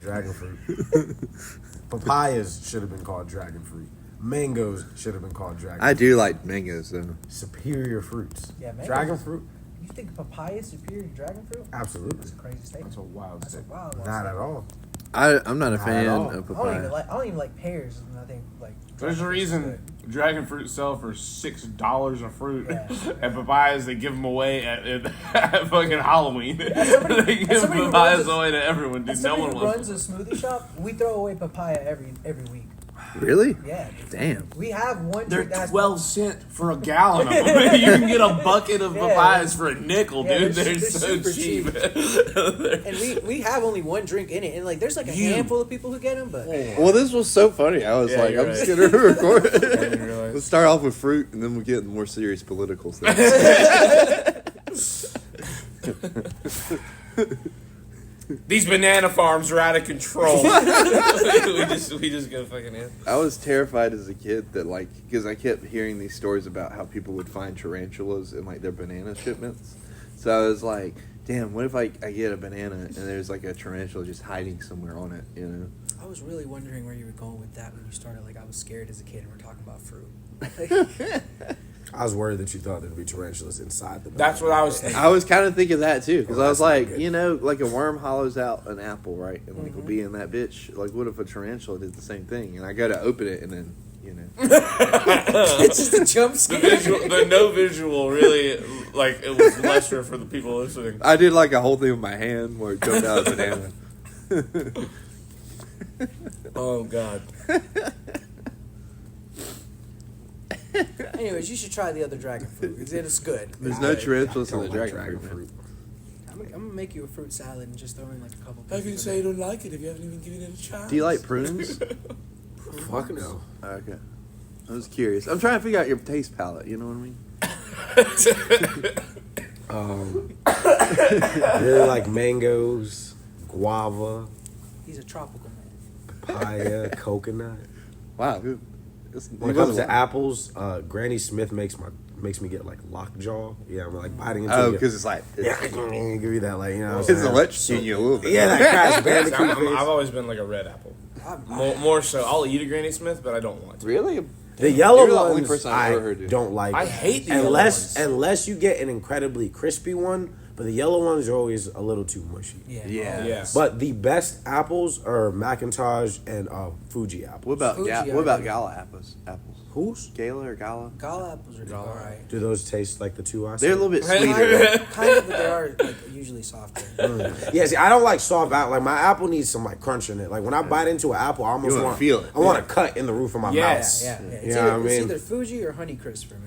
Dragon fruit. Papayas should have been called dragon fruit. Mangoes should have been called dragon fruit. I do like mangoes, though. Superior fruits. Yeah, mangoes. Dragon fruit? You think papaya is superior to dragon fruit? Absolutely. That's a crazy statement. That's a wild That's a statement. wild one. Not at all. I'm not a Not fan at all. of I papaya. don't even like pears, and I think like. There's a dragon fruit's reason good. dragon fruit sell for $6 a fruit, Yeah. and papayas they give them away at fucking Halloween. somebody- they give as somebody who papayas runs a- away to everyone. Dude, As no somebody one who wants. runs a smoothie shop, we throw away papaya every week. Really? Yeah. Dude. Damn. We have one They're drink that has 12 cents for a gallon of them. You can get a bucket of Yeah. papayas for a nickel, Yeah, dude. they're They're so super cheap. and we have only one drink in it, and like there's like a handful of people who get them, but Well, this was so funny. I was Yeah, like, you're I'm right. just going to record I didn't realize. Let's start off with fruit, and then we'll get into more serious political stuff. These banana farms are out of control. we just go fucking in. I was terrified as a kid that, like, because I kept hearing these stories about how people would find tarantulas in, like, their banana shipments. So I was like, damn, what if I get a banana and there's, like, a tarantula just hiding somewhere on it, you know? I was really wondering where you were going with that when you started. Like I was scared as a kid, and we're talking about fruit. I was worried that you thought there'd be tarantulas inside the That's what I was thinking. I was kind of thinking that, too, because Oh, I was that's not like, good. you know, like a worm hollows out an apple, right? And, like, will be in that bitch. Like, what if a tarantula did the same thing? And I go to open it, and then, you know. It's just a jump scare. The no visual really, like, it was lesser for the people listening. I did, like, a whole thing with my hand where it jumped out a banana. Oh, God. Anyways, you should try the other dragon fruit. It's good. There's no tarantulas in Don't the like dragon fruit, man. I'm gonna make you a fruit salad and just throw in like a couple. How can you pieces say of you don't like it if you haven't even given it a chance? Do you like prunes? Fuck no. Okay. I was curious. I'm trying to figure out your taste palette, you know what I mean? I really like mangoes, guava, He's a tropical man. papaya, coconut. Wow, dude. This- When it comes to apples, Granny Smith makes me get like lockjaw. Yeah, I'm like biting into Oh, it. because it's like, Yeah, give me that, like, you know what I'm it's saying? electrocuting you a little bit. Yeah, that Crash Bandicoot face. I've always been like a red apple. More so. I'll eat a Granny Smith, but I don't want to. Really? The yellow You're the only ones, person I've ever heard do. don't like. I hate the yellow ones. Unless you get an incredibly crispy one, but the yellow ones are always a little too mushy. Yeah. Yeah. Yes. But the best apples are Macintosh and Fuji apples. What about Fuji, what about I Gala apples? Whose? Gala or Gala? Gala apples are alright. Do those taste like the two I They're a said? little bit Hey. sweeter. Kind of, but they are like usually softer. Yeah, see, I don't like soft apple. Like, my apple needs some, like, crunch in it. Like, when I bite into an apple, I almost You wanna want feel it. I want a cut in the roof of my Yes. Yeah. You It's, know what I it's mean? either Fuji or Honeycrisp for me.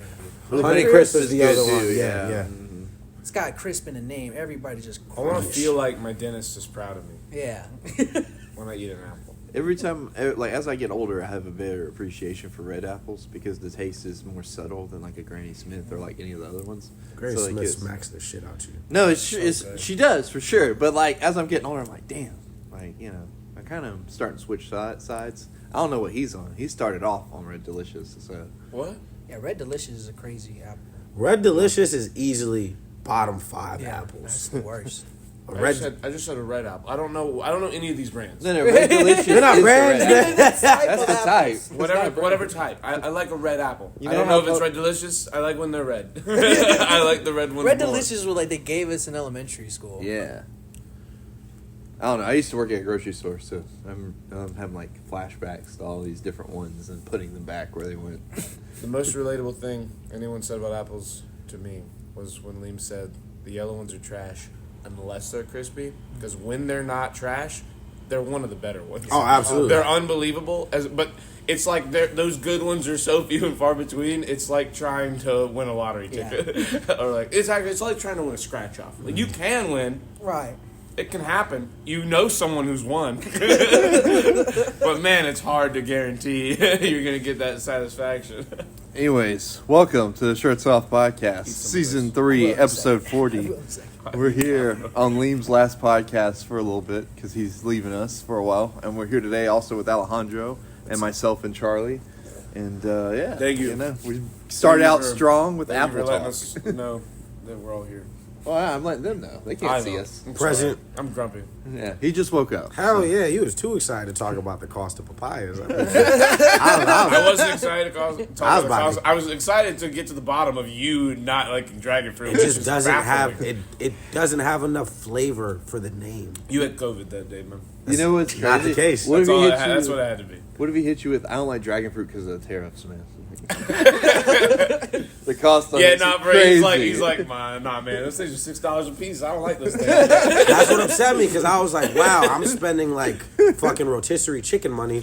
mouth. Honey Crisp is the good other too, one. yeah. Yeah. Mhm. It's got crisp in the name. Everybody just. I want to crunch. feel like my dentist is proud of me Yeah. when I eat an apple. Every time, like, as I get older, I have a better appreciation for red apples because the taste is more subtle than, like, a Granny Smith or, like, any of the other ones. Granny So, like, Smith it's- smacks the shit out you. No, good. she does, for sure. But, like, as I'm getting older, I'm like, damn. Like, you know, I kind of starting to switch sides. I don't know what he's on. He started off on Red Delicious, so. What? Yeah, Red Delicious is a crazy apple. Red Delicious is easily bottom 5 Yeah, apples. that's the worst. I just said a red apple. I don't know any of these brands. No, Red Delicious They're not is the red. red. That's That's the type. Whatever type. I like a red apple. You I know don't how know if it's mo- Red Delicious. I like when they're red. I like the red ones Red more. Delicious were like they gave us in elementary school. Yeah. I don't know. I used to work at a grocery store, so I'm having, like, flashbacks to all these different ones and putting them back where they went. The most relatable thing anyone said about apples to me was when Leem said the yellow ones are trash unless they're crispy. Because when they're not trash, they're one of the better ones. Oh, absolutely. They're unbelievable. But it's like those good ones are so few and far between. It's like trying to win a lottery ticket, or like it's like trying to win a scratch off. Like, you can win. Right. It can happen. You know someone who's won. But, man, it's hard to guarantee you're going to get that satisfaction. Anyways, welcome to the Shirts Off Podcast, some Season 3, Episode 40. We're here on Leem's last podcast for a little bit because he's leaving us for a while. And we're here today also with Alejandro and myself and Charlie. And, yeah. Thank you. You know, we started out strong with Thank you Apple for letting Talk. us know that we're all here. Well, I'm letting them know. They can't see us. I'm Present. sorry. I'm grumpy. Yeah, he just woke up. Hell yeah, he was too excited to talk about the cost of papayas. I, mean, I wasn't excited to talk about the about cost. it. I was excited to get to the bottom of you not liking dragon fruit. it which just is doesn't have baffling. it doesn't have enough flavor for the name. You had COVID that day, man. You know what's crazy? Not the case. What if That's, he all hit you? that's what it had to be. What if he hit you with? I don't like dragon fruit because of the tariffs, man. The cost. Of Yeah, it's nah, bro. crazy. He's like, nah, man. Those things are $6 a piece. I don't like those things. That's what upset me because I was like, wow, I'm spending like fucking rotisserie chicken money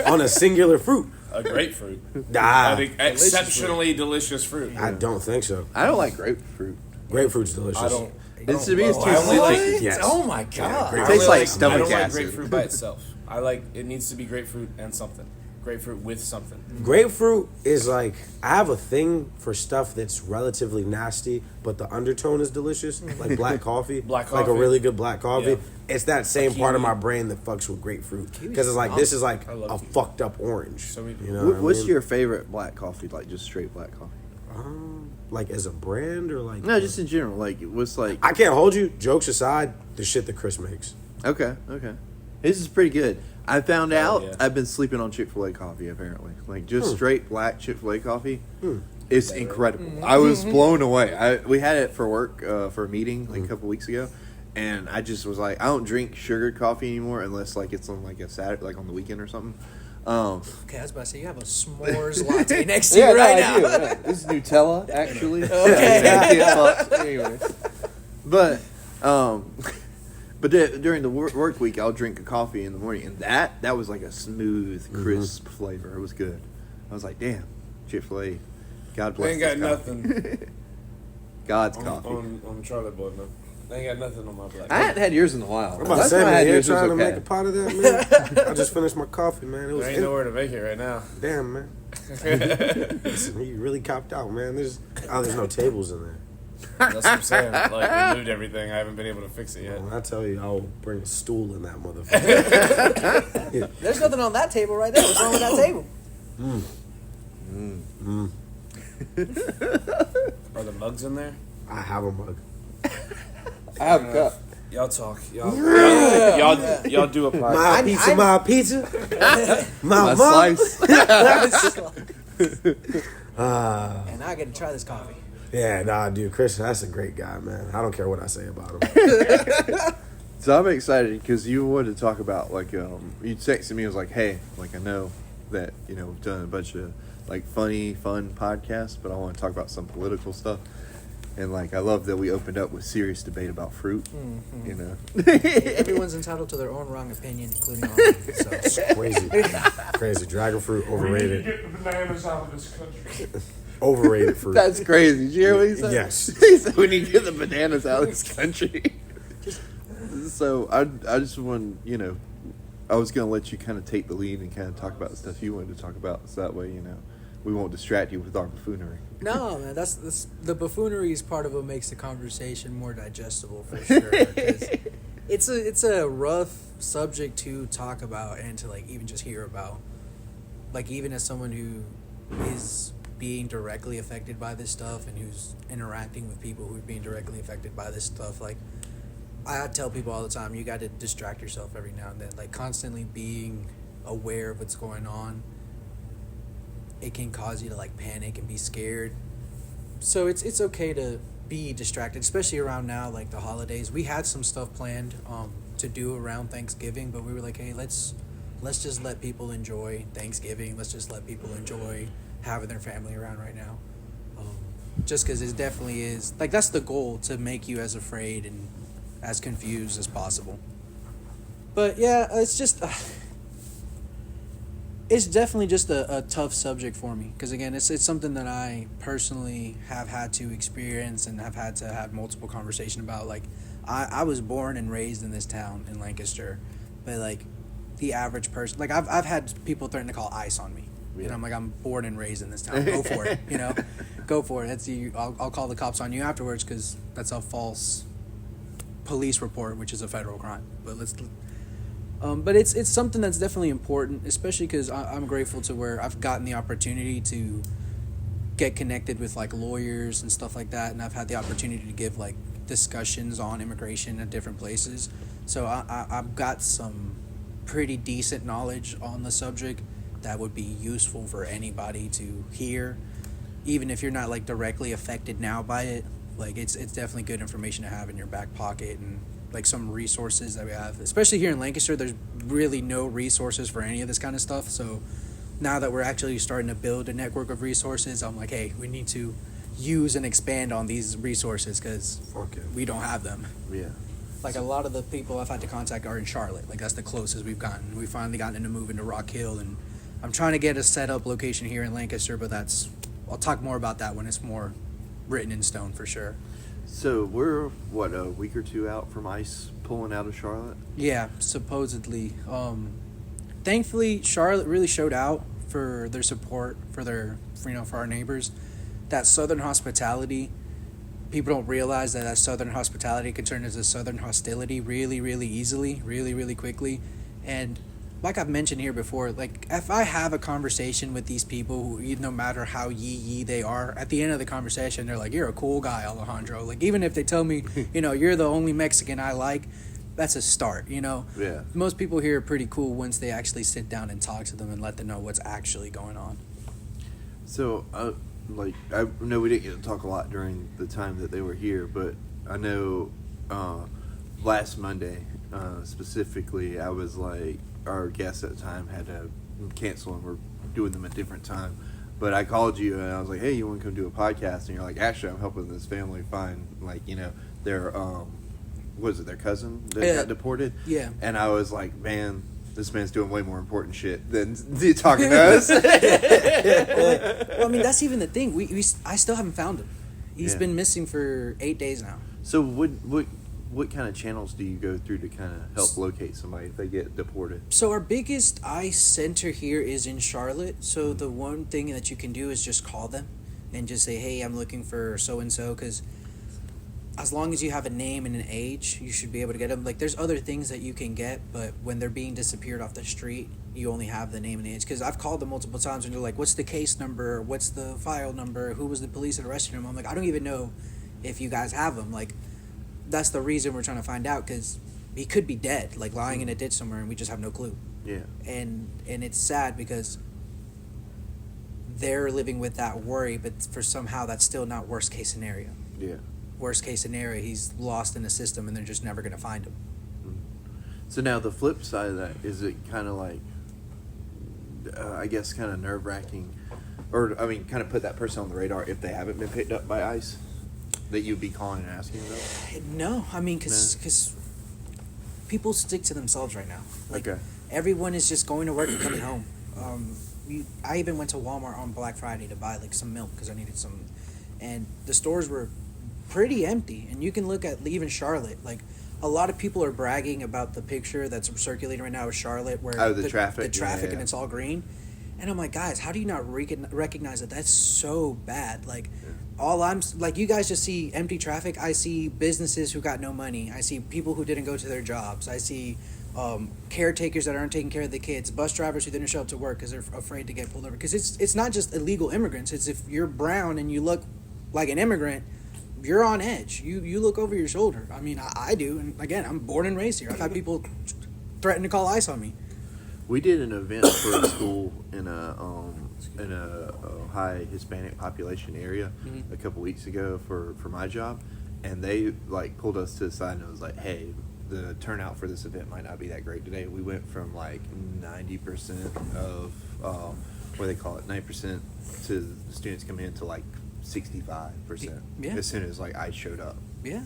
on a singular fruit. A grapefruit. Nah, I think exceptionally delicious fruit. I don't think so. I don't like grapefruit. Grapefruit's delicious. I don't. It's to me, it's too I only like- sweet. Yes. Oh my god! great. It tastes like I stomach don't like acid. grapefruit by itself. I like it needs to be grapefruit and something. Grapefruit with something. Grapefruit is like, I have a thing for stuff that's relatively nasty, but the undertone is delicious, like black coffee. Black Like a coffee. really good black coffee. Yeah. It's that same part of kiwi. my brain that fucks with grapefruit. Kiwi's Because it's like, this is like I love a kiwi. fucked up orange. So we- you know what I What's mean? your favorite black coffee? Like just straight black coffee? Like as a brand or like... No, just in general. Like what's like? I can't hold you. Jokes aside, the shit that Chris makes. Okay. This is pretty good. I found out yeah. I've been sleeping on Chick-fil-A coffee apparently. Like just straight black Chick-fil-A coffee. It's incredible. I was blown away. We had it for work for a meeting like a couple weeks ago, and I just was like, I don't drink sugared coffee anymore unless like it's on like a Saturday, like on the weekend or something. Okay, I was about to say you have a s'mores latte next to you right I now. do, yeah. This is Nutella, actually. Okay. Anyway. But during the work week, I'll drink a coffee in the morning, and that was like a smooth, crisp flavor. It was good. I was like, damn, Chick-fil-A, God bless. They ain't got this coffee. nothing God's on, coffee. on Charlotte Boy, man. They ain't got nothing on my black. I hadn't had yours in a while. I'm about to Last say, time I man, had you yours trying to was make a okay. pot of that, man? I just finished my coffee, man. It was There ain't nowhere to make it right now. Damn, man. Listen, you really copped out, man. There's no tables in there. That's what I'm saying. Like we moved everything. I haven't been able to fix it yet. When I tell you, I'll bring a stool in that motherfucker. There's nothing on that table right there. What's wrong with that table? Are the mugs in there? I have a mug. I have a cup. Y'all talk. Y'all do a podcast. My pizza, my pizza. My A mug. slice. And I get to try this coffee. Yeah, nah, dude, Chris, that's a great guy, man. I don't care what I say about him. So I'm excited because you wanted to talk about like you texted me. I was like, hey, like I know that we've done a bunch of like funny, fun podcasts, but I want to talk about some political stuff. And like I love that we opened up with serious debate about fruit. You know, Everyone's entitled to their own wrong opinion, including mine. So. Crazy. Crazy. Dragon fruit, overrated. Get the bananas out of this country. Overrated fruit. that's crazy. Did you hear what he said? Yes. He said we need to get the bananas out of this country. So I just want I was gonna let you kind of take the lead and kind of talk about the stuff you wanted to talk about, so that way we won't distract you with our buffoonery. No, man, that's the buffoonery is part of what makes the conversation more digestible for sure. 'Cause it's a rough subject to talk about and to like even just hear about. Like even as someone who is being directly affected by this stuff and who's interacting with people who are being directly affected by this stuff, like I tell people all the time, you got to distract yourself every now and then. Like constantly being aware of what's going on, it can cause you to like panic and be scared. So it's okay to be distracted, especially around now, like the holidays. We had some stuff planned to do around Thanksgiving, but we were like, hey, let's just let people enjoy Thanksgiving. Let's just let people enjoy having their family around right now. Just because it definitely is, like, that's the goal, to make you as afraid and as confused as possible. But yeah, it's just it's definitely just a tough subject for me, because again, it's something that I personally have had to experience and have had to have multiple conversation about. Like I was born and raised in this town in Lancaster, but like the average person, like I've had people threaten to call ICE on me. Yeah. And I'm like, I'm born and raised in this town. Go for it, go for it. That's I'll call the cops on you afterwards, because that's a false police report, which is a federal crime. But it's something that's definitely important, especially because I'm grateful to where I've gotten the opportunity to get connected with like lawyers and stuff like that, and I've had the opportunity to give like discussions on immigration at different places. So I've got some pretty decent knowledge on the subject that would be useful for anybody to hear, even if you're not like directly affected now by it. Like it's definitely good information to have in your back pocket, and like some resources that we have, especially here in Lancaster. There's really no resources for any of this kind of stuff. So now that we're actually starting to build a network of resources, I'm like, hey, we need to use and expand on these resources because we don't have them. Yeah. Like a lot of the people I've had to contact are in Charlotte. Like that's the closest we've gotten. We've finally gotten into moving to Rock Hill, and I'm trying to get a set up location here in Lancaster, but I'll talk more about that when it's more written in stone for sure. So we're what, a week or two out from ICE pulling out of Charlotte? Yeah, supposedly. Thankfully, Charlotte really showed out for their support for for our neighbors. That Southern hospitality, people don't realize that Southern hospitality can turn into Southern hostility really, really easily, really, really quickly. And like I've mentioned here before, like if I have a conversation with these people who, no matter how yee they are, at the end of the conversation, they're like, "You're a cool guy, Alejandro." Like even if they tell me, you're the only Mexican I like, that's a start, Yeah. Most people here are pretty cool once they actually sit down and talk to them and let them know what's actually going on. So, I know we didn't get to talk a lot during the time that they were here, but I know last Monday, specifically, I was like, our guest at the time had to cancel and we're doing them at a different time. But I called you and I was like, hey, you want to come do a podcast? And you're like, actually, I'm helping this family find, their, their cousin that got deported? Yeah. And I was like, man, this man's doing way more important shit than talking to us. Well, I mean, that's even the thing. I still haven't found him. He's been missing for 8 days now. So what kind of channels do you go through to kind of help locate somebody if they get deported? So our biggest ICE center here is in Charlotte. So the one thing that you can do is just call them and just say, hey, I'm looking for so-and-so, because as long as you have a name and an age, you should be able to get them. Like, there's other things that you can get, but when they're being disappeared off the street, you only have the name and age. Because I've called them multiple times, and they're like, what's the case number? What's the file number? Who was the police that arrested him? I'm like, I don't even know if you guys have them. Like, that's the reason we're trying to find out, because he could be dead, like lying in a ditch somewhere, and we just have no clue. Yeah. And it's sad because they're living with that worry, but for somehow that's still not worst case scenario. Yeah. Worst case scenario, he's lost in the system and they're just never going to find him. So now the flip side of that, is it kind of like, I guess, kind of nerve-wracking, or, I mean, kind of put that person on the radar if they haven't been picked up by ICE, that you'd be calling and asking about? No, I mean, because people stick to themselves right now. Like, Okay. everyone is just going to work and coming home. I even went to Walmart on Black Friday to buy, like, some milk because I needed some, and the stores were pretty empty. And you can look at even Charlotte, like, a lot of people are bragging about the picture that's circulating right now of Charlotte, where the traffic, and it's all green. And I'm like, guys, how do you not recognize that? That's so bad. Like, all I'm like, you guys just see empty traffic. I see businesses who got no money. I see people who didn't go to their jobs. I see caretakers that aren't taking care of the kids. Bus drivers who didn't show up to work because they're afraid to get pulled over. Because it's not just illegal immigrants. It's if you're brown and you look like an immigrant, you're on edge. You look over your shoulder. I mean, I do. And again, I'm born and raised here. I've had people threaten to call ICE on me. We did an event for a school in a high Hispanic population area a couple weeks ago for my job, and they like pulled us to the side and was like, hey, the turnout for this event might not be that great today. We went from like 90% of what they call it, 90% to the students come in to like 65% as soon as like I showed up. Yeah,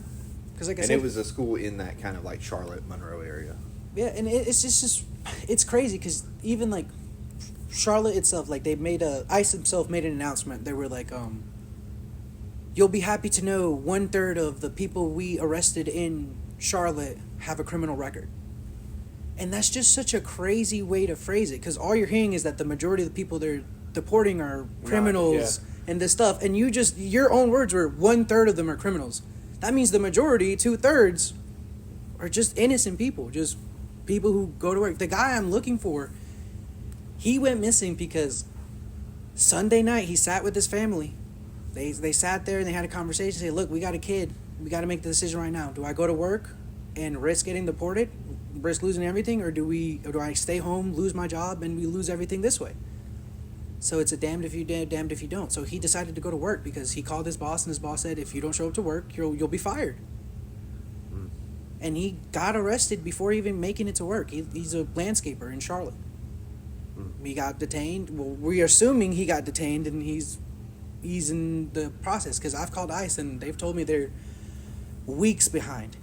because like I and said, it was a school in that kind of like Charlotte, Monroe area. Yeah, and it's just it's crazy because even like Charlotte itself, like they made ICE himself made an announcement. They were like, you'll be happy to know 1/3 of the people we arrested in Charlotte have a criminal record. And that's just such a crazy way to phrase it, because all you're hearing is that the majority of the people they're deporting are criminals and this stuff, and your own words were 1/3 of them are criminals. That means the majority, 2/3, are just innocent people, just people who go to work. The guy I'm looking for, he went missing because Sunday night he sat with his family. They sat there and they had a conversation. Say, look, we got a kid we got to make the decision right now. Do I go to work and risk getting deported, risk losing everything, or do I stay home, lose my job, and we lose everything this way? So it's a damned if you do, damned if you don't. So he decided to go to work because he called his boss, and his boss said, if you don't show up to work, you'll be fired. And he got arrested before even making it to work. He's a landscaper in Charlotte. He got detained. Well, we're assuming he got detained, and he's in the process, because I've called ICE, and they've told me they're weeks behind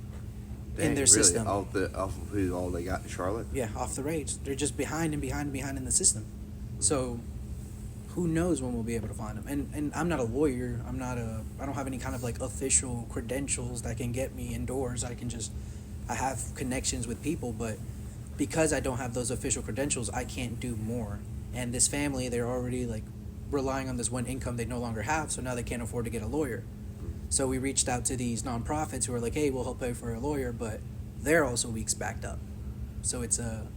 in their system. Off of who all they got in Charlotte? Yeah, off the raids. They're just behind in the system. So who knows when we'll be able to find them. And I'm not a lawyer. I don't have any kind of like official credentials that can get me indoors. I have connections with people, but because I don't have those official credentials, I can't do more. And this family, they're already like relying on this one income they no longer have, so now they can't afford to get a lawyer. So we reached out to these nonprofits who are like, hey, we'll help pay for a lawyer, but they're also weeks backed up. So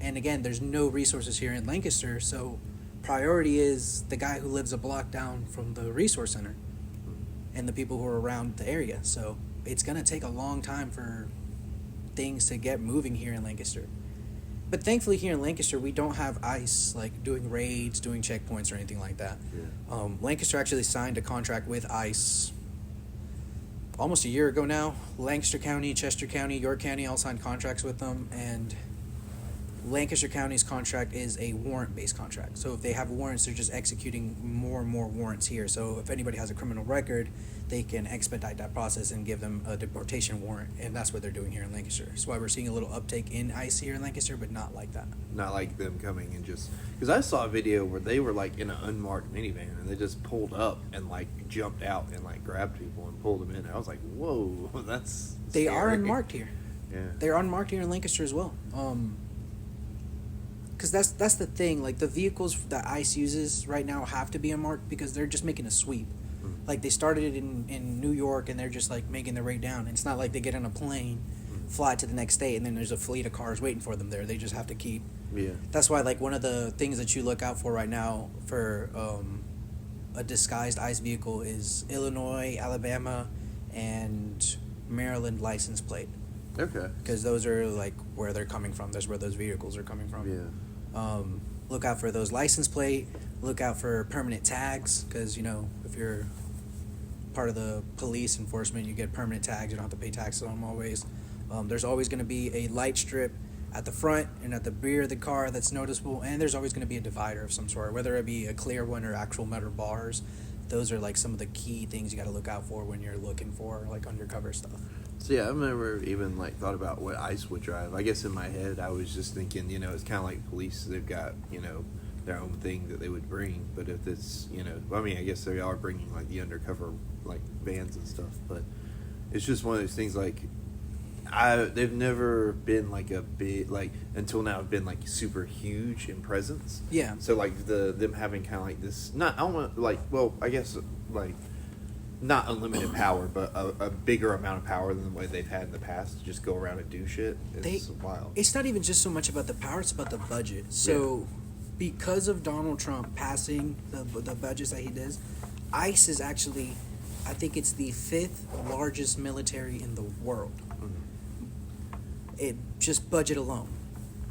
and again, there's no resources here in Lancaster, so priority is the guy who lives a block down from the resource center and the people who are around the area. So it's going to take a long time for things to get moving here in Lancaster. But thankfully here in Lancaster, we don't have ICE like doing raids, doing checkpoints or anything like that. Yeah. Lancaster actually signed a contract with ICE almost a year ago now. Lancaster County, Chester County, York County all signed contracts with them, and Lancaster County's contract is a warrant-based contract. So if they have warrants, they're just executing more and more warrants here. So if anybody has a criminal record, they can expedite that process and give them a deportation warrant, and that's what they're doing here in Lancaster. That's why we're seeing a little uptake in ICE here in Lancaster, but not like that. Not like them coming and just... Because I saw a video where they were like in an unmarked minivan, and they just pulled up and like jumped out and like grabbed people and pulled them in. I was like, whoa, that's They scary. are unmarked here. Yeah. They're unmarked here in Lancaster as well. Because that's the thing. Like, the vehicles that ICE uses right now have to be unmarked because they're just making a sweep. Like, they started it in New York, and they're just, like, making their way down. It's not like they get on a plane, fly to the next state, and then there's a fleet of cars waiting for them there. They just have to keep... Yeah. That's why, like, one of the things that you look out for right now for a disguised ICE vehicle is Illinois, Alabama, and Maryland license plate. Okay. Because those are, like, where they're coming from. That's where those vehicles are coming from. Yeah. Look out for those license plate. Look out for permanent tags, because, you know, if you're part of the police enforcement, you get permanent tags. You don't have to pay taxes on them always. There's always going to be a light strip at the front and at the rear of the car that's noticeable, and there's always going to be a divider of some sort, whether it be a clear one or actual metal bars. Those are, like, some of the key things you got to look out for when you're looking for, like, undercover stuff. So yeah, I've never even like thought about what ICE would drive. I guess in my head I was just thinking, you know, it's kind of like police. They've got, you know, their own thing that they would bring. But if it's, you know, I mean, I guess they are bringing like the undercover like vans and stuff. But it's just one of those things like they've never been like a big like until now have been like super huge in presence. Yeah. So like them having kind of like this not I don't want like well I guess like. Not unlimited power, but a bigger amount of power than the way they've had in the past to just go around and do shit. It's wild. It's not even just so much about the power, it's about the budget. So, because of Donald Trump passing the budgets that he does, ICE is actually, I think it's the 5th largest military in the world. It just budget alone.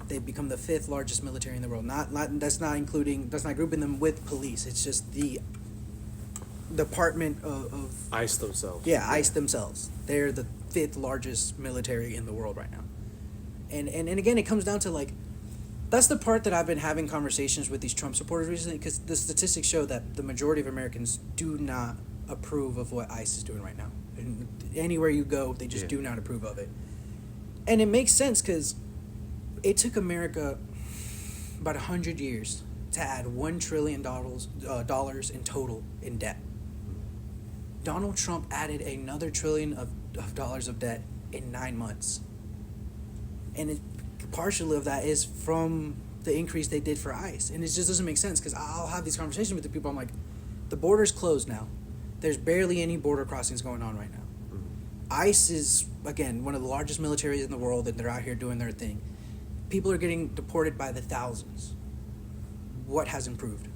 They've become the 5th largest military in the world. That's not grouping them with police. It's just the Department of ICE themselves. Yeah, ICE themselves. They're the 5th largest military in the world right now. And again, it comes down to, like, that's the part that I've been having conversations with these Trump supporters recently, because the statistics show that the majority of Americans do not approve of what ICE is doing right now. And anywhere you go, they just do not approve of it. And it makes sense, because it took America about 100 years to add $1 trillion in total in debt. Donald Trump added another $1 trillion of dollars of debt in 9 months. And partially of that is from the increase they did for ICE. And it just doesn't make sense, because I'll have these conversations with the people. I'm like, the border's closed now. There's barely any border crossings going on right now. ICE is, again, one of the largest militaries in the world, and they're out here doing their thing. People are getting deported by the thousands. What has improved?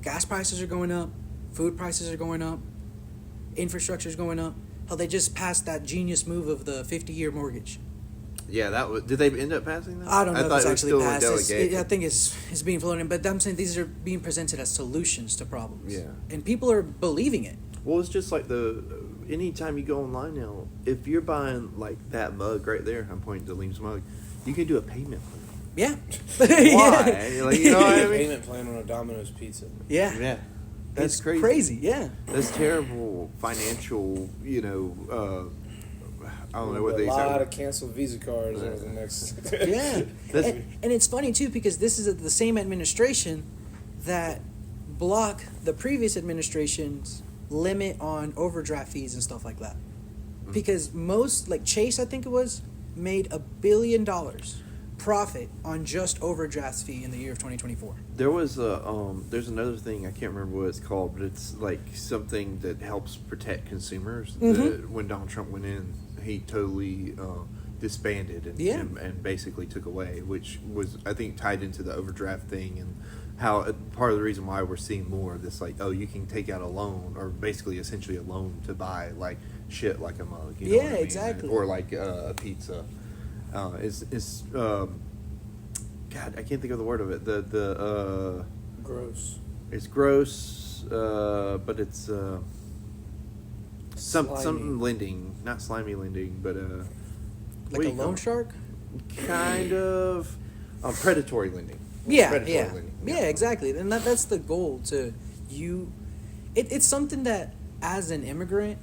Gas prices are going up. Food prices are going up. Infrastructure is going up. how they just passed that genius move of the 50-year mortgage. Yeah, that was. Did they end up passing that? I don't know if it's actually passed. Delegate. I think it's being floated, but I'm saying these are being presented as solutions to problems. Yeah. And people are believing it. Well, it's just like anytime you go online now, if you're buying like that mug right there, I'm pointing to Leem's mug, you can do a payment plan. Yeah. Why? Like, you know what I mean? Payment plan on a Domino's pizza. Yeah. Yeah. That's It's crazy. Yeah. That's terrible financial, I don't know what they A say. lot of canceled Visa cards over the next. Yeah. That's- and it's funny, too, because this is the same administration that block the previous administration's limit on overdraft fees and stuff like that. Because most, like Chase, I think it was, made $1 billion profit on just overdraft fee in the year of 2024. There was there's another thing, I can't remember what it's called, but it's like something that helps protect consumers. When Donald Trump went in, he totally disbanded and basically took away, which was, I think, tied into the overdraft thing, and how part of the reason why we're seeing more of this, like, oh, you can take out a loan, or basically essentially a loan to buy like shit like a mug. You know what I mean? Exactly. Or like a pizza. God, I can't think of the word of it. Gross. It's gross, but it's something lending, not slimy lending, but Like a loan shark? kind of predatory lending. Yeah, Predatory yeah. lending. Yeah, exactly. And that's the goal to you. It's something that, as an immigrant,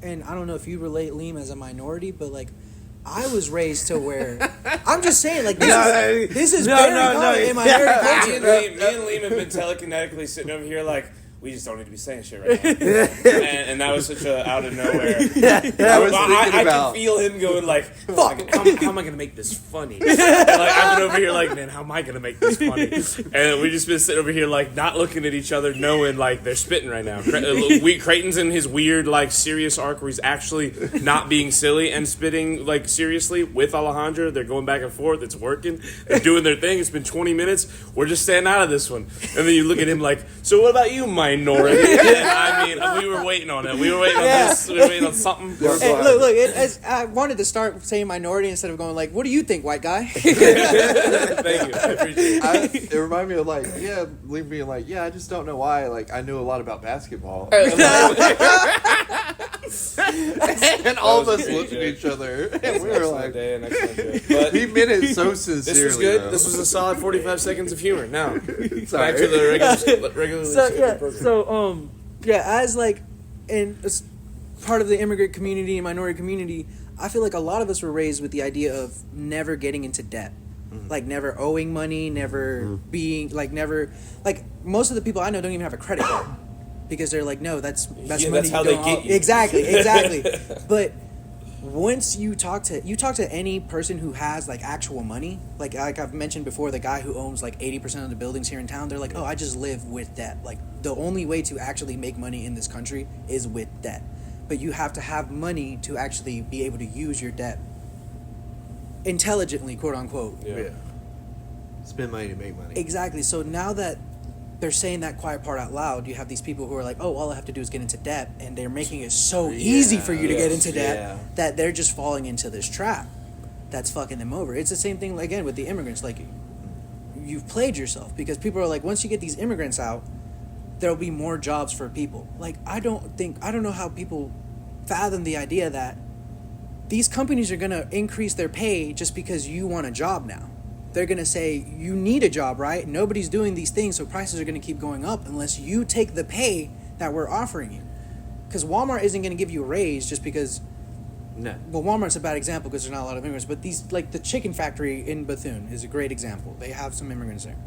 and I don't know if you relate, Leem, as a minority, but like, I was raised to where I'm just saying, like, this is very common in minority culture. Me and Leem have been telekinetically sitting over here like, we just don't need to be saying shit right now. and that was such a out of nowhere. I can feel him going like, fuck, how am I going to make this funny? And like, I've been over here like, man, how am I going to make this funny? And we just been sitting over here like, not looking at each other, knowing like they're spitting right now. Creighton's in his weird like serious arc where he's actually not being silly and spitting like seriously with Alejandra. They're going back and forth. It's working. They're doing their thing. It's been 20 minutes. We're just staying out of this one. And then you look at him like, so what about you, minority? I mean, we were waiting on it. We were waiting on this. We were waiting on something. Hey, look. I wanted to start saying minority instead of going like, "What do you think, white guy?" Thank you. I appreciate it. It reminded me of like, Leem being like, I just don't know why. Like, I knew a lot about basketball. And all of us looked at each other, and we were like, but he meant it so sincerely. this was good. Though. This was a solid 45 seconds of humor. Now, Sorry. back to the regular As like, as part of the immigrant community and minority community, I feel like a lot of us were raised with the idea of never getting into debt. Like never owing money, never being like most of the people I know don't even have a credit card because they're like, no, that's money. That's how they get you. Exactly. But once you talk to any person who has like actual money, like I've mentioned before, the guy who owns like 80% of the buildings here in town, they're like, oh, I just live with debt. Like the only way to actually make money in this country is with debt. But you have to have money to actually be able to use your debt intelligently, quote unquote. Yeah. Spend money to make money. Exactly. So now that they're saying that quiet part out loud, you have these people who are like, oh, all I have to do is get into debt, and they're making it so easy for you to get into debt that they're just falling into this trap that's fucking them over. It's the same thing, again, with the immigrants. Like, you've played yourself because people are like, once you get these immigrants out, there'll be more jobs for people. Like, I don't know how people fathom the idea that these companies are going to increase their pay just because you want a job now. They're going to say, you need a job, right? Nobody's doing these things, so prices are going to keep going up unless you take the pay that we're offering you. Because Walmart isn't going to give you a raise just because... No. Well, Walmart's a bad example because there's not a lot of immigrants, but these, like the chicken factory in Bethune is a great example. They have some immigrants there.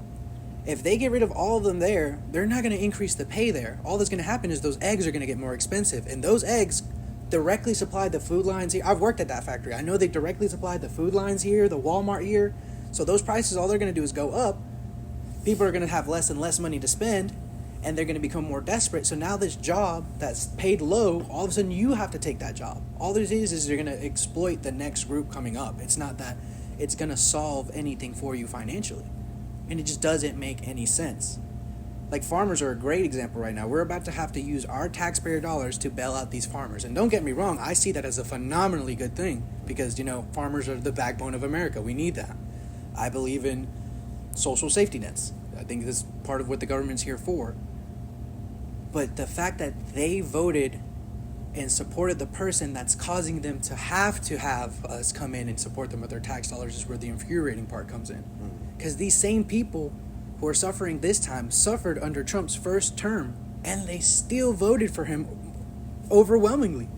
If they get rid of all of them there, they're not going to increase the pay there. All that's going to happen is those eggs are going to get more expensive, and those eggs directly supply the food lines here. I've worked at that factory. I know they directly supply the food lines here, the Walmart here. So those prices, all they're going to do is go up. People are going to have less and less money to spend, and they're going to become more desperate. So now this job that's paid low, all of a sudden you have to take that job. All this is you're going to exploit the next group coming up. It's not that it's going to solve anything for you financially. And it just doesn't make any sense. Like, farmers are a great example right now. We're about to have to use our taxpayer dollars to bail out these farmers. And don't get me wrong, I see that as a phenomenally good thing because, farmers are the backbone of America. We need that. I believe in social safety nets. I think this is part of what the government's here for. But the fact that they voted and supported the person that's causing them to have us come in and support them with their tax dollars is where the infuriating part comes in. Because these same people who are suffering this time suffered under Trump's first term, and they still voted for him overwhelmingly.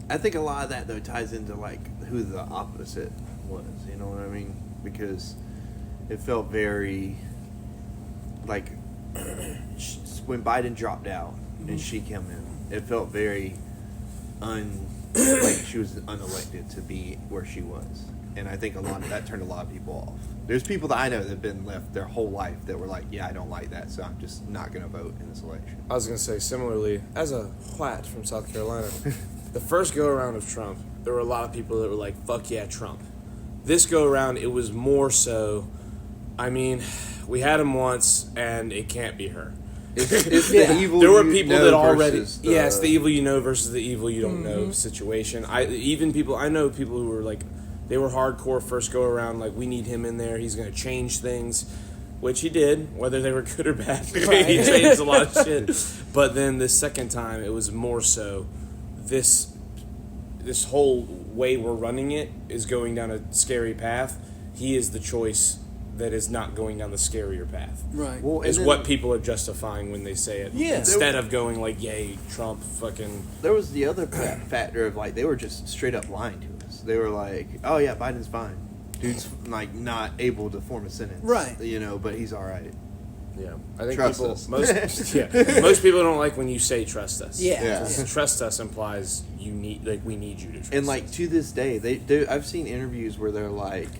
I think a lot of that, though, ties into, who the opposite was, you know what I mean? Because it felt very, when Biden dropped out and she came in, it felt very she was unelected to be where she was. And I think a lot of that turned a lot of people off. There's people that I know that have been left their whole life that were like, yeah, I don't like that, so I'm just not going to vote in this election. I was going to say, similarly, as a white from South Carolina, the first go-around of Trump, there were a lot of people that were like, fuck yeah, Trump. This go-around, it was more so, we had him once, and it can't be her. It's the evil there were people that already it's the evil you know versus the evil you don't know situation. I know people who were like, they were hardcore first go around, like, we need him in there, he's going to change things, which he did, whether they were good or bad. Right. He changed a lot of shit. But then the second time, it was more so this whole way we're running it is going down a scary path. He is the choice that is not going down the scarier path. Right. Well, is what people are justifying when they say it. Yeah. Instead of going like, yay, Trump, fucking... There was the other factor of, they were just straight up lying to us. They were like, oh, yeah, Biden's fine. Dude's, not able to form a sentence. Right. But he's all right. Yeah. I think Trust people... us. Most people don't like when you say trust us. Yeah. Because trust us implies we need you to trust And, us. to this day, I've seen interviews where they're,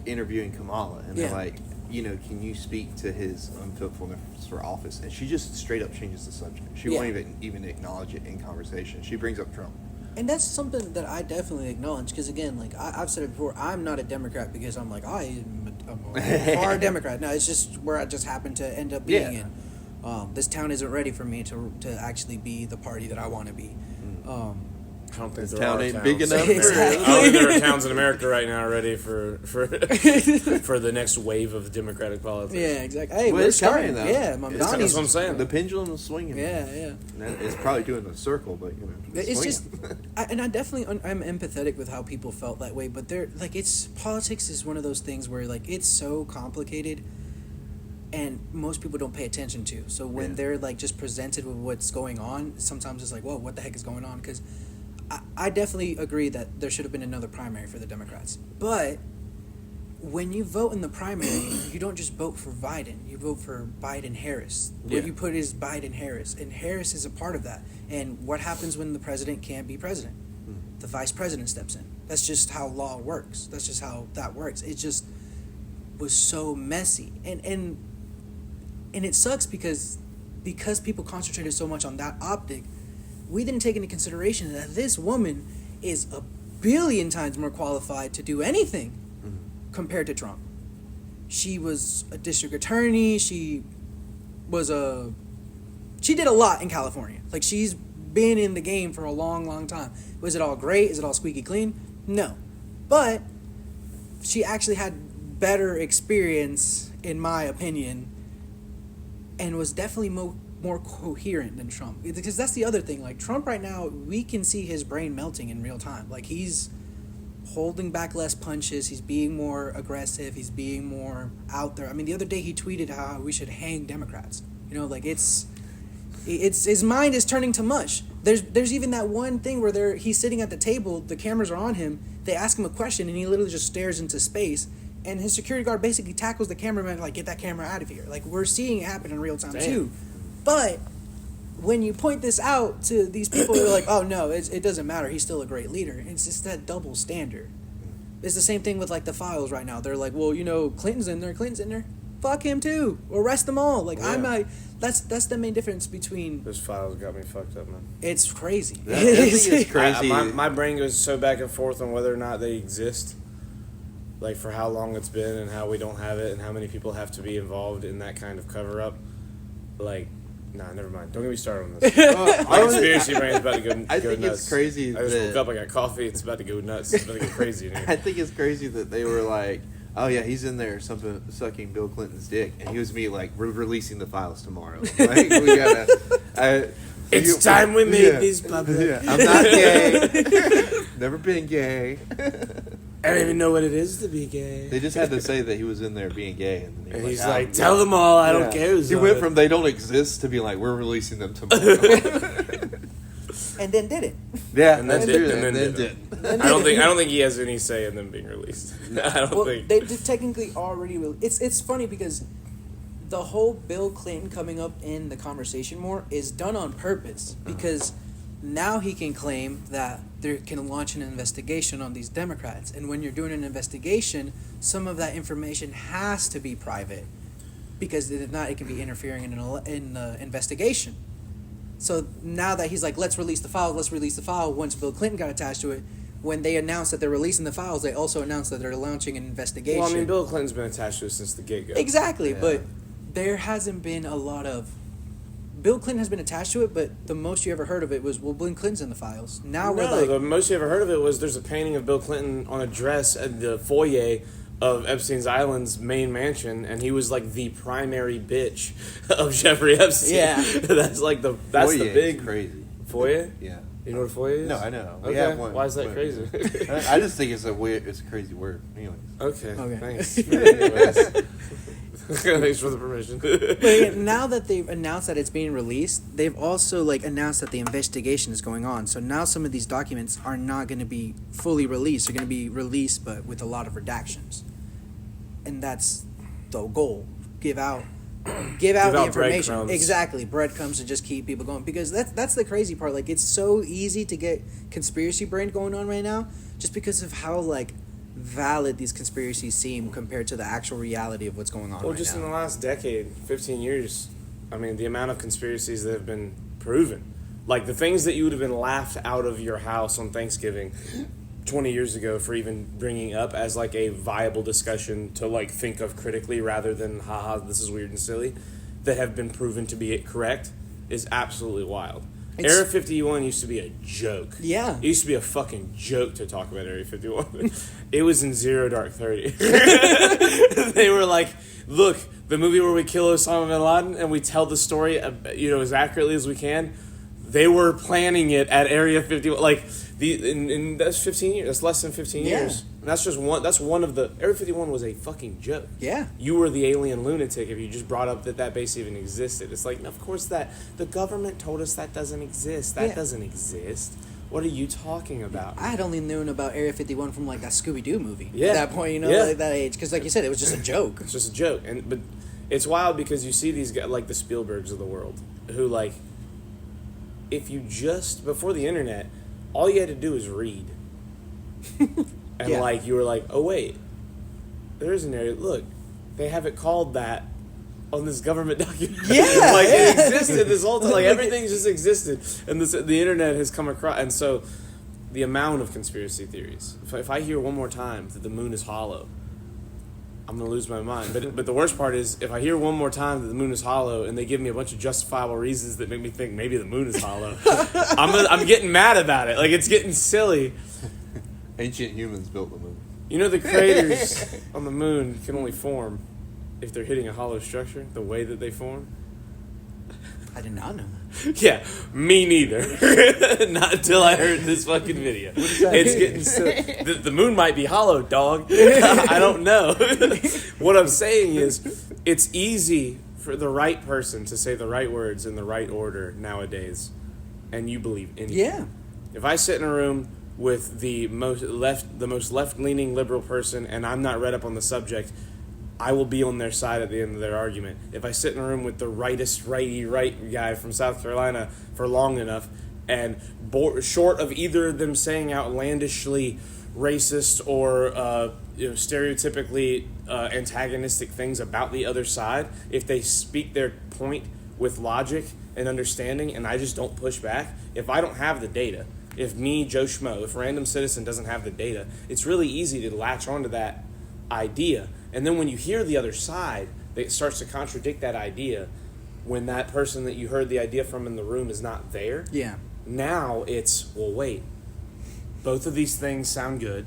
interviewing Kamala, and they're like, can you speak to his unfitfulness for office? And she just straight up changes the subject. She won't even acknowledge it in conversation. She brings up Trump. And that's something that I definitely acknowledge because, again, I've said it before, I'm not a Democrat because I'm like, I'm a far Democrat. No, it's just where I just happen to end up being in. This town isn't ready for me to actually be the party that I want to be. I don't think This there town are ain't towns. big enough. Exactly. I don't think there are towns in America right now ready for the next wave of Democratic politics. Yeah, exactly. Hey, Well, we're it's coming, starting. though. Yeah, That's what I'm saying. The pendulum is swinging. Yeah. It's probably doing a circle, but It's swinging. just, I definitely I'm empathetic with how people felt that way, but politics is one of those things where it's so complicated, and most people don't pay attention to. So when they're just presented with what's going on, sometimes it's like, whoa, what the heck is going on? Because I definitely agree that there should have been another primary for the Democrats, but when you vote in the primary, you don't just vote for Biden. You vote for Biden-Harris. What you put is Biden-Harris, and Harris is a part of that. And what happens when the president can't be president? The vice president steps in. That's just how law works. That's just how that works. It just was so messy. And it sucks because people concentrated so much on that optic, we didn't take into consideration that this woman is a billion times more qualified to do anything compared to Trump. She was a district attorney. She did a lot in California. She's been in the game for a long, long time. Was it all great? Is it all squeaky clean? No. But she actually had better experience, in my opinion, and was definitely more coherent than Trump. Because that's the other thing. Trump right now, we can see his brain melting in real time. He's holding back less punches. He's being more aggressive. He's being more out there. The other day he tweeted how we should hang Democrats. It's his mind is turning to mush. There's even that one thing where he's sitting at the table, the cameras are on him, they ask him a question, and he literally just stares into space, and his security guard basically tackles the cameraman, get that camera out of here. We're seeing it happen in real time too. But when you point this out to these people, they're like, oh no, it doesn't matter, he's still a great leader. It's just that double standard. It's the same thing with the files right now. They're like, well, Clinton's in there. Fuck him too. Arrest them all. That's the main difference between... Those files got me fucked up, man. It's crazy. That thing is crazy. My brain goes so back and forth on whether or not they exist. like for how long it's been and how we don't have it and how many people have to be involved in that kind of cover up. Like, nah, never mind. Don't get me started on this. My conspiracy brain's about to go nuts. I think it's crazy. I just woke up, I got coffee, it's about to go nuts. It's about to get crazy in here. I think it's crazy that they were like, oh yeah, he's in there sucking Bill Clinton's dick, and he was me like, we're releasing the files tomorrow. Like, we gotta. It's time we made this public. Yeah, I'm not gay. Never been gay. I don't even know what it is to be gay. They just had to say that he was in there being gay, and then He's like, tell them all, I don't care who's He on went it. from they don't exist to be like, we're releasing them tomorrow. And then did it. Yeah, And then that's did, true. and then then did. did. I don't think he has any say in them being released. I don't Well, think. they technically already. It's funny because the whole Bill Clinton coming up in the conversation more is done on purpose because now he can claim that they can launch an investigation on these Democrats, and when you're doing an investigation, some of that information has to be private because if not, it can be interfering in an investigation. So now that he's like, let's release the file. Once Bill Clinton got attached to it, when they announced that they're releasing the files, they also announced that they're launching an investigation. Well, I mean, Bill Clinton's been attached to it since the get-go. Exactly, Yeah. but there hasn't been a lot of... Bill Clinton has been attached to it, but the most you ever heard of it was, well, Bill Clinton's in the files. Now we're No, like... the most you ever heard of it was there's a painting of Bill Clinton on a dress at the foyer of Epstein's Island's main mansion, and he was like the primary bitch of Jeffrey Epstein. Yeah. that's the Foyer big is crazy. foyer. Yeah. You know what a foyer is? No, I know. We Okay. have one. Why is that But- crazy? I just think it's a crazy word. Anyways. Okay. Okay. Thanks. Anyways. Thanks for the permission. But now that they've announced that it's being released, they've also announced that the investigation is going on. So now some of these documents are not going to be fully released. They're going to be released, but with a lot of redactions. And that's the goal. Give out the out information. breadcrumbs. Exactly, breadcrumbs to just keep people going. Because that's the crazy part. It's so easy to get conspiracy brain going on right now, just because of how valid these conspiracies seem compared to the actual reality of what's going on Well, right just now. in the last decade, 15 years, I mean, the amount of conspiracies that have been proven. Like, the things that you would have been laughed out of your house on Thanksgiving 20 years ago for even bringing up as, a viable discussion to, think of critically rather than, haha, this is weird and silly, that have been proven to be correct is absolutely wild. Area 51 used to be a joke. Yeah. It used to be a fucking joke to talk about Area 51. It was in Zero Dark 30. They were like, look, the movie where we kill Osama bin Laden and we tell the story, as accurately as we can, they were planning it at Area 51. And that's 15 years. That's less than 15 Yeah. years. And that's just one. That's one of the. Area 51 was a fucking joke. Yeah. You were the alien lunatic if you just brought up that base even existed. It's of course the government told us that doesn't exist. That Yeah. doesn't exist. What are you talking about? I had only known about Area 51 from that Scooby-Doo movie. Yeah. At that point, Yeah. at that age. Because like you said, it was just a joke. It's just a joke, but it's wild because you see these guys like the Spielbergs of the world who if you just before the internet, all you had to do is read, and Yeah. you were like, oh wait, there's an area. Look, they have it called that on this government document. Yeah, It existed this whole time. Everything's just existed, and the internet has come across, and so the amount of conspiracy theories. If I hear one more time that the moon is hollow, I'm gonna lose my mind. But the worst part is if I hear one more time that the moon is hollow and they give me a bunch of justifiable reasons that make me think maybe the moon is hollow, I'm getting mad about it. It's getting silly. Ancient humans built the moon. The craters on the moon can only form if they're hitting a hollow structure. The way that they form. I did not know that. Yeah, me neither. Not until I heard this fucking video. It's getting silly. The moon might be hollow, dog. I don't know. What I'm saying is, it's easy for the right person to say the right words in the right order nowadays, and you believe anything. Yeah. If I sit in a room with the most left-leaning liberal person, and I'm not read up on the subject, I will be on their side at the end of their argument. If I sit in a room with the righty guy from South Carolina for long enough, and short of either of them saying outlandishly racist or stereotypically antagonistic things about the other side, if they speak their point with logic and understanding, and I just don't push back, if I don't have the data, if me, Joe Schmo, if random citizen doesn't have the data, it's really easy to latch onto that idea. And then when you hear the other side, it starts to contradict that idea. When that person that you heard the idea from in the room is not there, Yeah. now it's, well, wait, both of these things sound good.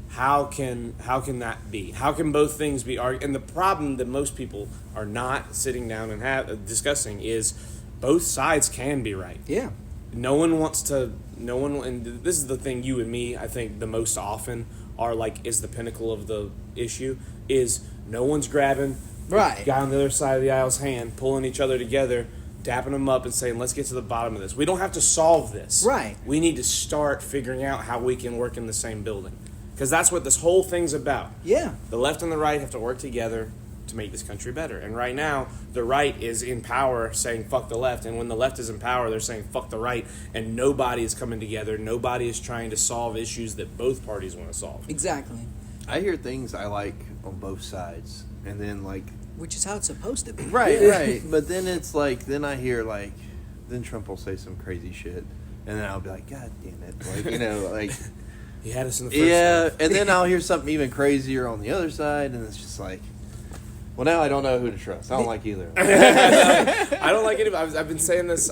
How can that be? How can both things be argued? And the problem that most people are not sitting down and discussing is both sides can be right. Yeah. No one, and this is the thing you and me, I think, the most often are like, is the pinnacle of the issue, is no one's grabbing Right. guy on the other side of the aisle's hand, pulling each other together, dapping them up and saying, let's get to the bottom of this. We don't have to solve this. Right. We need to start figuring out how we can work in the same building. Because that's what this whole thing's about. Yeah. The left and the right have to work together to make this country better. And right now, the right is in power saying fuck the left. And when the left is in power, they're saying fuck the right. And nobody is coming together. Nobody is trying to solve issues that both parties want to solve. Exactly. I hear things I like on both sides, and then like Which is how it's supposed to be. right. But then it's like, then I hear like, then Trump will say some crazy shit, and then I'll be like, God damn it, like, you know, like. He had us in the first Yeah, half. and then I'll hear something even crazier on the other side, and it's just like, well, now I don't know who to trust. I don't like either. I don't like it. I've been saying this.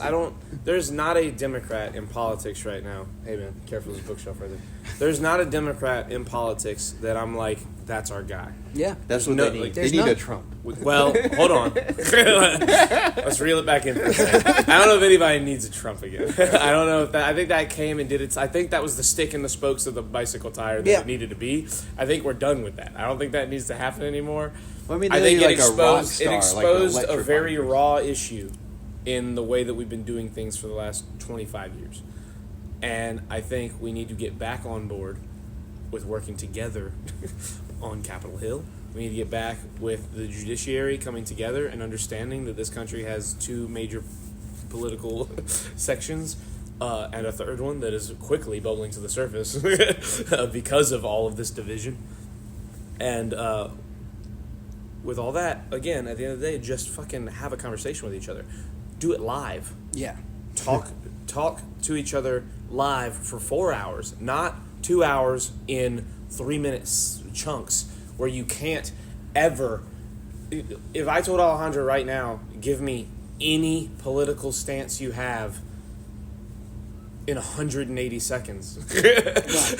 There's not a Democrat in politics right now. Hey, man, careful, there's a bookshelf right there. There's not a Democrat in politics that I'm like, that's our guy. Yeah. That's what No, they need. like, They there's need none. a Trump. Well, hold on. Let's reel it back in for a second. I don't know if anybody needs a Trump again. I don't know if that. I think that came and did its. I think that was the stick in the spokes of the bicycle tire that Yeah. it needed to be. I think we're done with that. I don't think that needs to happen anymore. Well, I mean, I they think need like a rock it star, like an exposed a electrifying very person. raw issue in the way that we've been doing things for the last 25 years. And I think we need to get back on board with working together on Capitol Hill. We need to get back with the judiciary coming together and understanding that this country has two major political sections and a third one that is quickly bubbling to the surface because of all of this division. And with all that, again, at the end of the day, just fucking have a conversation with each other. Do it live. Yeah. Talk to each other live for 4 hours, not 2 hours in 3 minutes chunks where you can't ever. If I told Alejandro right now, give me any political stance you have in 180 seconds.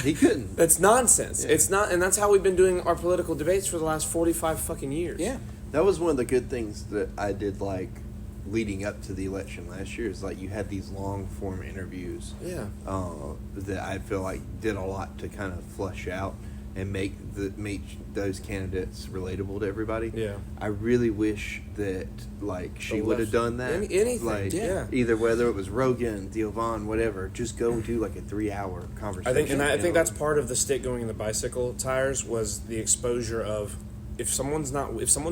He couldn't. That's nonsense. Yeah. It's not, and that's how we've been doing our political debates for the last 45 fucking years. Yeah. That was one of the good things that I did, like, leading up to the election last year, is like you had these long form interviews. Yeah. That I feel like did a lot to kind of flush out and make those candidates relatable to everybody. Yeah. I really wish that like she would have done that. Anything. Like Yeah. either whether it was Rogan, Theo Von, whatever, just go do like a 3-hour conversation. I think that's part of the stick going in the bicycle tires was the exposure of if someone's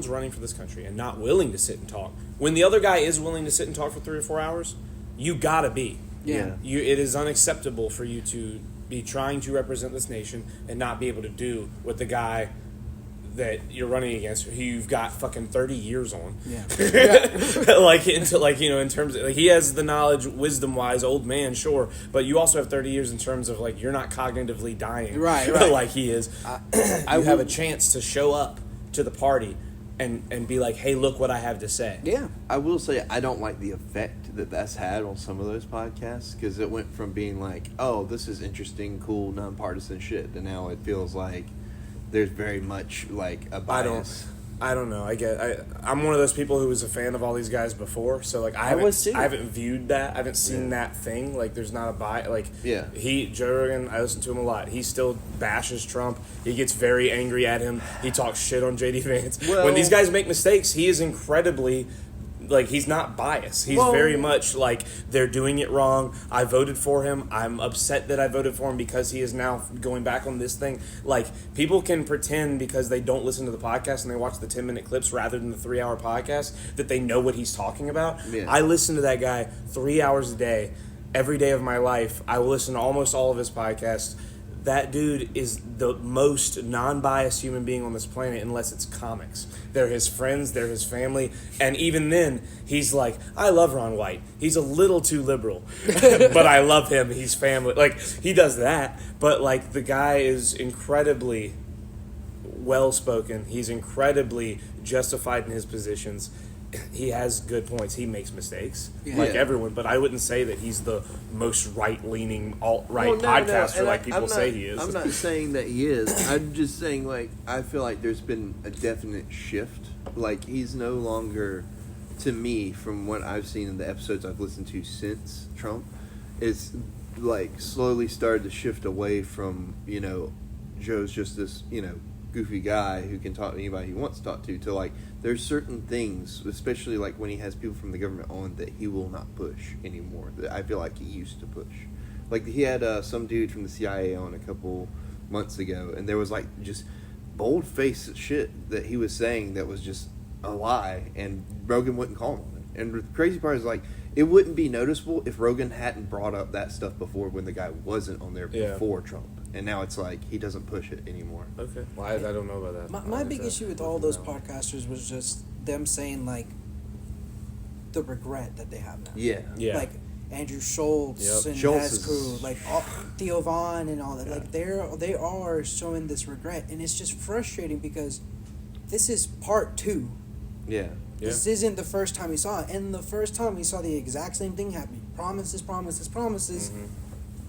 running for this country and not willing to sit and talk, when the other guy is willing to sit and talk for 3 or 4 hours, you gotta be. Yeah. It is unacceptable for you to be trying to represent this nation and not be able to do what the guy that you're running against, who you've got fucking 30 years on. Yeah. In terms of, like, he has the knowledge, wisdom-wise, old man, sure, but you also have 30 years in terms of, like, you're not cognitively dying. Right. like he is. You have a chance to show up to the party and be like, hey, look what I have to say. Yeah. I will say I don't like the effect that that's had on some of those podcasts, because it went from being like, oh, this is interesting, cool, nonpartisan shit, and now it feels like there's very much like a bias. I don't know. I'm one of those people who was a fan of all these guys before, so like I was too. haven't viewed that. I haven't seen that thing. Like there's not a bias. Like Yeah. Joe Rogan, I listen to him a lot. He still bashes Trump. He gets very angry at him. He talks shit on JD Vance. Well- when these guys make mistakes, he is incredibly. Like, he's not biased. He's very much like, they're doing it wrong. I voted for him. I'm upset that I voted for him because he is now going back on this thing. Like, people can pretend because they don't listen to the podcast and they watch the 10-minute clips rather than the 3-hour podcast that they know what he's talking about. Yeah. I listen to that guy 3 hours a day, every day of my life. I will listen to almost all of his podcasts. That dude is the most non-biased human being on this planet unless it's comics. They're his friends, they're his family, and even then, he's like, I love Ron White. He's a little too liberal, but I love him. He's family. Like, he does that, but, like, the guy is incredibly well spoken. He's incredibly justified in his positions. He has good points. He makes mistakes, like everyone. But I wouldn't say that he's the most right-leaning alt-right podcaster like people say he is. I'm not saying that he is. I'm just saying, like, I feel like there's been a definite shift. Like, he's no longer, to me, from what I've seen in the episodes I've listened to since Trump, is like slowly started to shift away from, you know, Joe's just this, you know, goofy guy who can talk to anybody he wants to talk to like there's certain things, especially like when he has people from the government on, that he will not push anymore, that I feel like he used to push. Like he had some dude from the CIA on a couple months ago, and there was like just bold-faced shit that he was saying that was just a lie, and Rogan wouldn't call him on it. And the crazy part is, like, it wouldn't be noticeable if Rogan hadn't brought up that stuff before when the guy wasn't on there before Trump. And now it's like he doesn't push it anymore. Okay. Well, I don't know about that. My big issue with all those podcasters was just them saying, like, the regret that they have now. Yeah. Like Andrew Schultz and his crew, like Theo Vaughn and all that. Like they are showing this regret, and it's just frustrating because this is part 2. Yeah. This isn't the first time we saw it. And the first time we saw the exact same thing happen. Promises,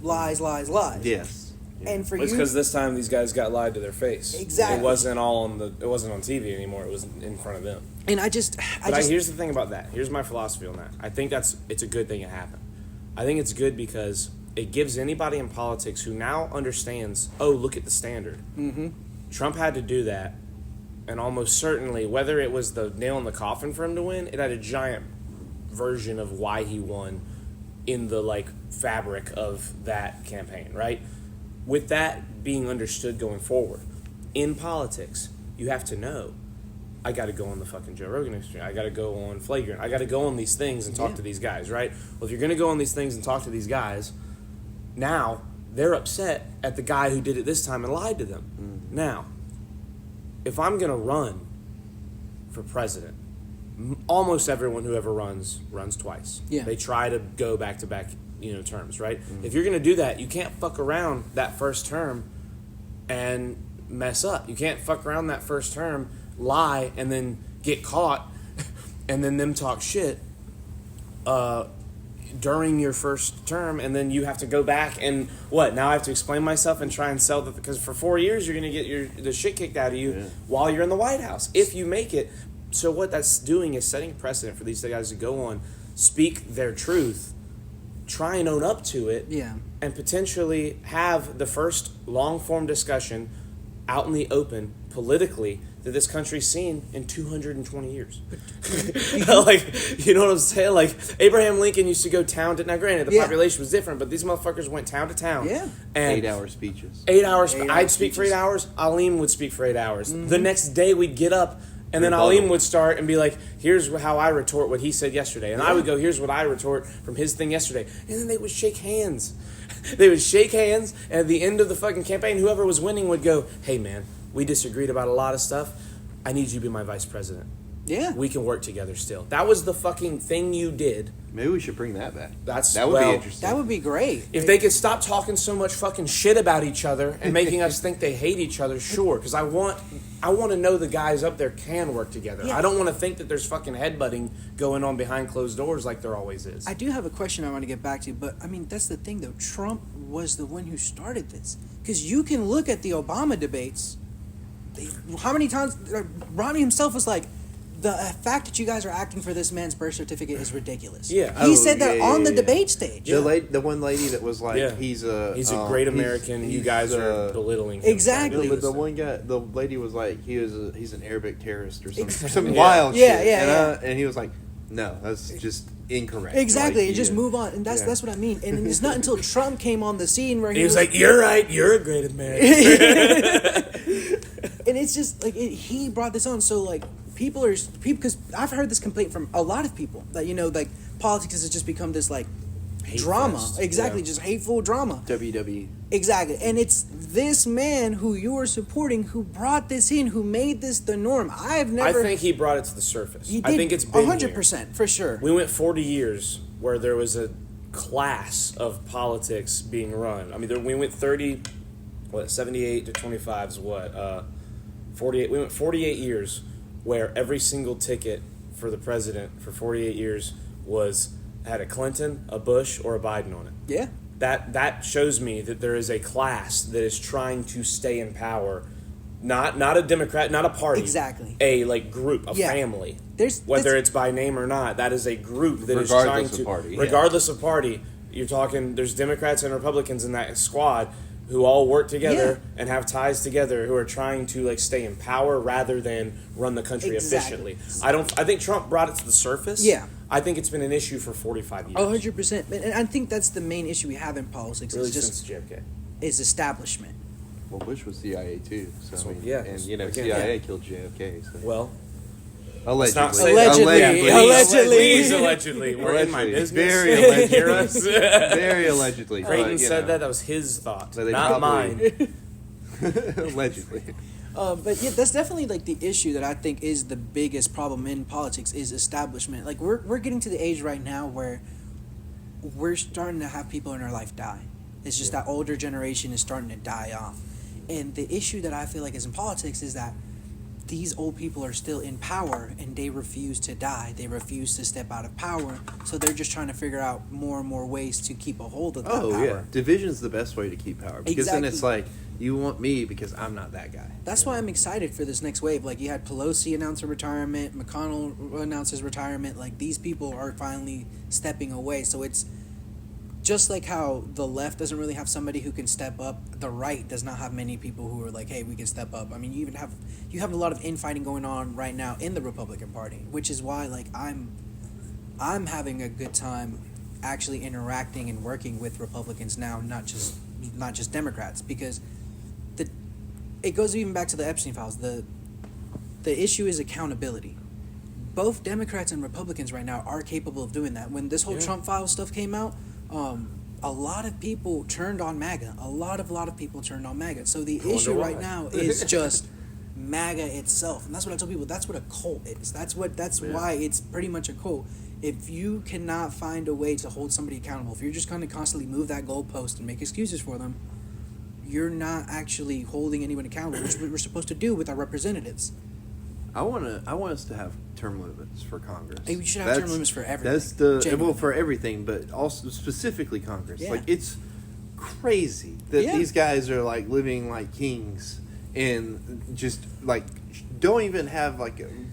lies, lies, lies. Yes. Yeah. And for it's because this time these guys got lied to their face. Exactly. It wasn't on TV anymore. It was in front of them. And here's the thing about that. Here's my philosophy on that. I think it's a good thing it happened. I think it's good because it gives anybody in politics who now understands, oh, look at the standard. Mm-hmm. Trump had to do that. And almost certainly, whether it was the nail in the coffin for him to win, it had a giant version of why he won in the, like, fabric of that campaign, right? With that being understood going forward, in politics, you have to know, I got to go on the fucking Joe Rogan experience. I got to go on Flagrant. I got to go on these things and talk to these guys, right? Well, if you're going to go on these things and talk to these guys, now they're upset at the guy who did it this time and lied to them. Mm. Now, if I'm going to run for president, almost everyone who ever runs twice. Yeah. They try to go back-to-back, terms, right? Mm. If you're going to do that, you can't fuck around that first term and mess up. You can't fuck around that first term, lie, and then get caught, and then them talk shit during your first term, and then you have to go back and now I have to explain myself and try and sell that, because for 4 years you're going to get the shit kicked out of you while you're in the White House if you make it. So what that's doing is setting a precedent for these guys to go on, speak their truth, try and own up to it, and potentially have the first long-form discussion out in the open politically that this country's seen in 220 years. Like, you know what I'm saying? Like, Abraham Lincoln used to go town to... Now, granted, the population was different, but these motherfuckers went town to town. Yeah. And 8-hour speeches. 8 hours. I'd speak for 8 hours. Aleem would speak for 8 hours. Mm-hmm. The next day, we'd get up, and then Aleem would start and be like, here's how I retort what he said yesterday. And I would go, here's what I retort from his thing yesterday. And then they would shake hands. They would shake hands, and at the end of the fucking campaign, whoever was winning would go, hey, man, we disagreed about a lot of stuff. I need you to be my vice president. Yeah. We can work together still. That was the fucking thing you did. Maybe we should bring that back. That would be interesting. That would be great. If they could stop talking so much fucking shit about each other and making us think they hate each other, sure. Because I want to know the guys up there can work together. Yeah. I don't want to think that there's fucking headbutting going on behind closed doors like there always is. I do have a question I want to get back to, but I mean, that's the thing though. Trump was the one who started this. Because you can look at the Obama debates. How many times Romney himself was like, the fact that you guys are acting for this man's birth certificate is ridiculous. Yeah, he said that on the debate stage. The one lady that was like, he's a great American. You guys are belittling him. Exactly. No, but the one guy, the lady was like, he's an Arabic terrorist or some wild shit. And he was like, no, that's just incorrect. Exactly, and just move on. And that's what I mean. And it's not until Trump came on the scene where he was like, you're right, you're a great American. And it's just like he brought this on, so like people because I've heard this complaint from a lot of people that like politics has just become this like hate drama, fest. Exactly, just hateful drama. WWE. Exactly, and it's this man who you are supporting who brought this in, who made this the norm. I think he brought it to the surface. I think it's been 100% for sure. We went 40 years where there was a class of politics being run. I mean, we went 78 to 25 is what. 48. We went 48 years where every single ticket for the president for 48 years had a Clinton, a Bush, or a Biden on it. Yeah. That shows me that there is a class that is trying to stay in power, not a Democrat, not a party, Exactly. a group, a Yeah. family. Whether It's by name or not, that is a group that is Regardless trying of to, party, yeah. regardless of party. You're talking. There's Democrats and Republicans in that squad who all work together and have ties together, who are trying to stay in power rather than run the country Exactly. efficiently. I think Trump brought it to the surface. Yeah. I think it's been an issue for 45 years. 100%. And I think that's the main issue we have in politics. Really, is just since JFK. is establishment. Well, Bush was CIA too, so I mean, yeah. and Again, CIA killed JFK. So. Well, Allegedly. let's not say Allegedly. Allegedly. Please, allegedly. We're in my Allegedly. business. Very You allegedly. hear us? Very allegedly. Creighton but, said that was his thought, But they not probably- mine. Allegedly. But yeah, that's definitely the issue that I think is the biggest problem in politics is establishment. We're getting to the age right now where we're starting to have people in our life die. It's just that older generation is starting to die off. And the issue that I feel like is in politics is that these old people are still in power and they refuse to die. They refuse to step out of power. So they're just trying to figure out more and more ways to keep a hold of that Oh power. yeah, division's the best way to keep power because then it's Exactly. like you want me because I'm not that guy. That's why I'm excited for this next wave. You had Pelosi announce her retirement, McConnell announce his retirement. These people are finally stepping away. So it's just like how the left doesn't really have somebody who can step up. The right does not have many people who are like, hey, we can step up. I mean, you have a lot of infighting going on right now in the Republican Party, which is why I'm having a good time actually interacting and working with Republicans now, not just Democrats, because it goes even back to the Epstein files. The issue is accountability. Both Democrats and Republicans right now are capable of doing that. When this whole Trump file stuff came out, a lot of people turned on MAGA. A lot of people turned on MAGA. So the issue why. right now is just MAGA itself, and that's what I tell people. That's what a cult is. That's why it's pretty much a cult. If you cannot find a way to hold somebody accountable, if you're just going to constantly move that goalpost and make excuses for them, you're not actually holding anyone accountable, which is what we're supposed to do with our representatives. I want us to have term limits for Congress. Hey, we should have term limits for everything. That's Genuinely. for everything, but also specifically Congress. Yeah. It's crazy that Yeah. these guys are living like kings and just don't even have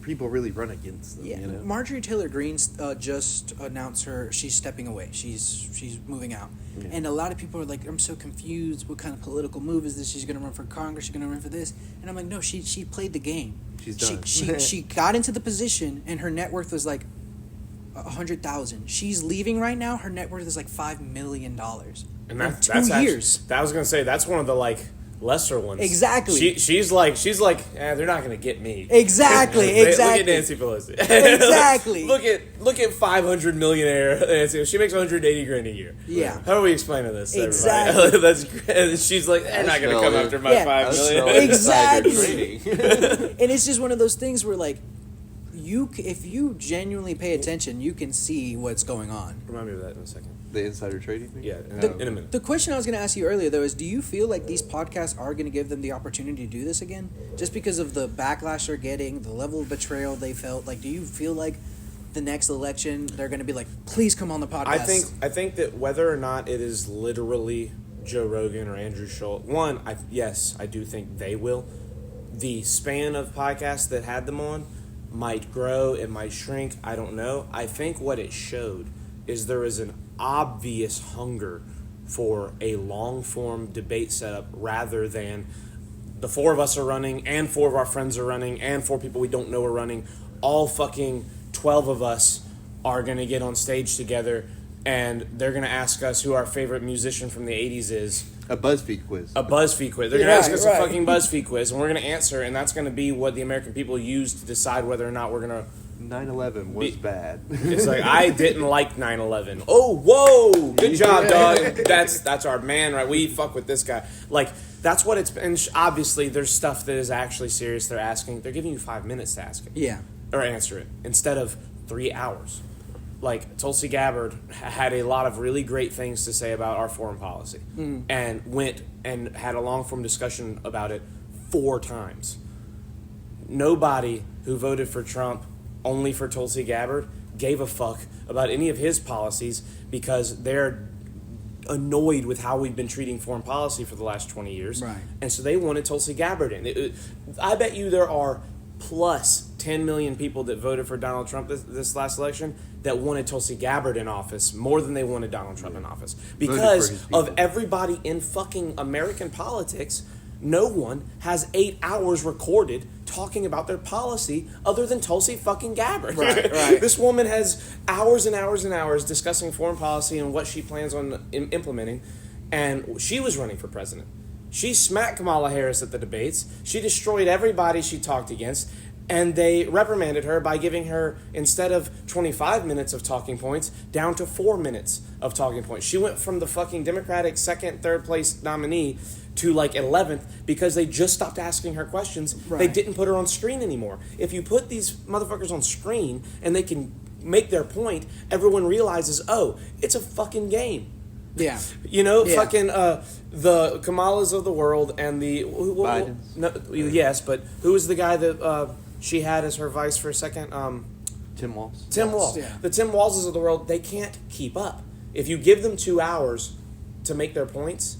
people really run against them. Yeah, You know? Marjorie Taylor Greene just announced she's stepping away. She's moving out, Yeah. and a lot of people are like, "I'm so confused. What kind of political move is this? She's going to run for Congress. She's going to run for this." And I'm like, "No, she played the game. She's done. She got into the position, and her net worth was like $100,000. She's leaving right now. Her net worth is like $5 million And in that's 2 actually- years. I was gonna say that's one of the lesser ones. Exactly. She's like, they're not gonna get me. Exactly. Look at Nancy Pelosi. Exactly. look at 500 millionaire Nancy. She makes 180 grand a year. Yeah. How are we explaining this? to Exactly. everybody? That's great. She's like, they're not gonna come after my Yeah. 5 That's million. no Exactly. insider trading. And it's just one of those things where if you genuinely pay attention, you can see what's going on. Remind me of that in a second. The insider trading thing? Yeah, in a minute. The question I was going to ask you earlier, though, is do you feel like these podcasts are going to give them the opportunity to do this again? Just because of the backlash they're getting, the level of betrayal they felt. Do you feel like the next election they're going to be like, please come on the podcast? I think that whether or not it is literally Joe Rogan or Andrew Schultz, yes, I do think they will. The span of podcasts that had them on might grow, it might shrink, I don't know. I think what it showed is there is an obvious hunger for a long-form debate setup rather than the 4 of us are running and 4 of our friends are running and 4 people we don't know are running. All fucking 12 of us are going to get on stage together and they're going to ask us who our favorite musician from the 80s is. A BuzzFeed quiz. A BuzzFeed quiz. They're going Yeah, to ask us right. a fucking BuzzFeed quiz and we're going to answer, and that's going to be what the American people use to decide whether or not we're going to 9/11 was bad. It's like, I didn't like 9/11. Oh, whoa! Good job, dog. That's our man, right? We fuck with this guy. That's what it's been. Obviously, there's stuff that is actually serious they're asking. They're giving you 5 minutes to ask it. Yeah. Or answer it, instead of 3 hours. Tulsi Gabbard had a lot of really great things to say about our foreign policy. And went and had a long-form discussion about it 4 times. nobody who voted for Trump only for Tulsi Gabbard gave a fuck about any of his policies because they're annoyed with how we've been treating foreign policy for the last 20 years. Right. And so they wanted Tulsi Gabbard in. I bet you there are plus 10 million people that voted for Donald Trump this last election that wanted Tulsi Gabbard in office more than they wanted Donald Trump in office. Because of everybody in fucking American politics, no one has 8 hours recorded talking about their policy other than Tulsi fucking Gabbard. Right. This woman has hours and hours and hours discussing foreign policy and what she plans on implementing, and she was running for president. She smacked Kamala Harris at the debates. She destroyed everybody she talked against, and they reprimanded her by giving her, instead of 25 minutes of talking points, down to 4 minutes of talking points. She went from the fucking Democratic second, third place nominee to like 11th because they just stopped asking her questions. Right. They didn't put her on screen anymore. If you put these motherfuckers on screen and they can make their point, everyone realizes, oh, it's a fucking game. Yeah. You know, Yeah. fucking the Kamalas of the world and the Bidens. No, yes, but who was the guy that she had as her vice for a second? Tim Walz. Tim Walz. Yeah. The Tim Walzes of the world, they can't keep up. If you give them 2 hours to make their points,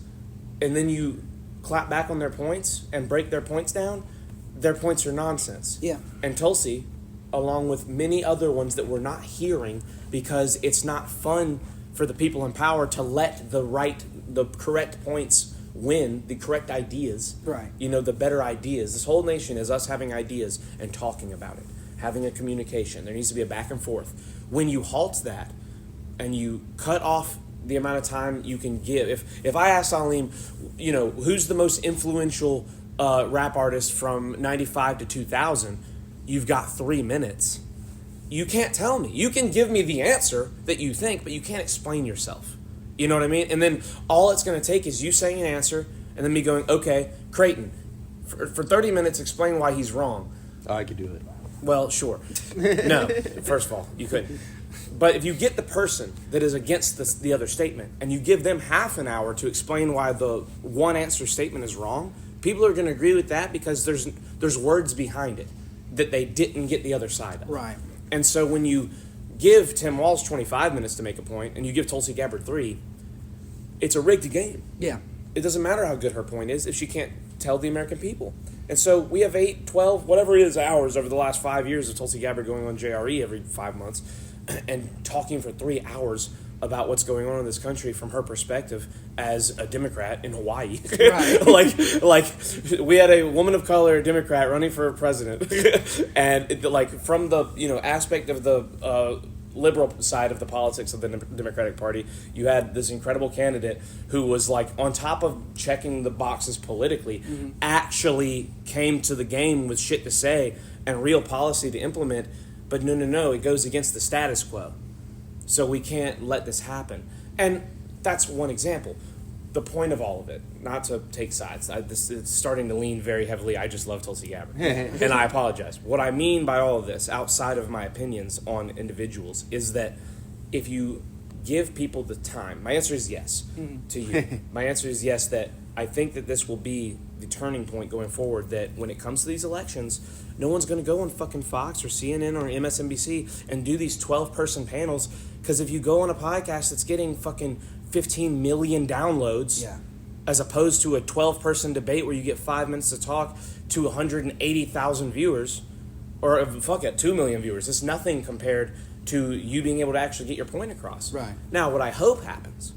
and then you clap back on their points and break their points down, their points are nonsense. Yeah. And Tulsi, along with many other ones that we're not hearing because it's not fun for the people in power to let the correct points win, the correct ideas. Right. You know, the better ideas. This whole nation is us having ideas and talking about it, having a communication. There needs to be a back and forth. When you halt that and you cut off the amount of time you can give. If I asked Leem, you know, who's the most influential rap artist from 95 to 2000, you've got 3 minutes. You can't tell me. You can give me the answer that you think, but you can't explain yourself. You know what I mean? And then all it's going to take is you saying an answer and then me going, okay, Creighton, for 30 minutes, explain why he's wrong. Oh, I could do it. Well, sure. No, first of all, you couldn't. But if you get the person that is against the other statement and you give them half an hour to explain why the one answer statement is wrong, people are going to agree with that because there's words behind it that they didn't get the other side of. Right. And so when you give Tim Walz 25 minutes to make a point and you give Tulsi Gabbard 3, it's a rigged game. Yeah. It doesn't matter how good her point is if she can't tell the American people. And so we have 8, 12, whatever it is, hours over the last 5 years of Tulsi Gabbard going on JRE every 5 months and talking for 3 hours about what's going on in this country from her perspective as a Democrat in Hawaii. Right. like we had a woman of color Democrat running for president, and from the aspect of the liberal side of the politics of the Democratic Party, you had this incredible candidate who was like on top of checking the boxes politically, actually came to the game with shit to say and real policy to implement. But no, it goes against the status quo. So we can't let this happen. And that's one example. The point of all of it, not to take sides, it's starting to lean very heavily, I just love Tulsi Gabbard. And I apologize. What I mean by all of this, outside of my opinions on individuals, is that if you give people the time, my answer is yes to you. My answer is yes, that I think that this will be the turning point going forward, that when it comes to these elections, no one's going to go on fucking Fox or CNN or MSNBC and do these 12-person panels, because if you go on a podcast that's getting fucking 15 million downloads, as opposed to a 12-person debate where you get 5 minutes to talk to 180,000 viewers, or 2 million viewers, it's nothing compared to you being able to actually get your point across. Right. Now, what I hope happens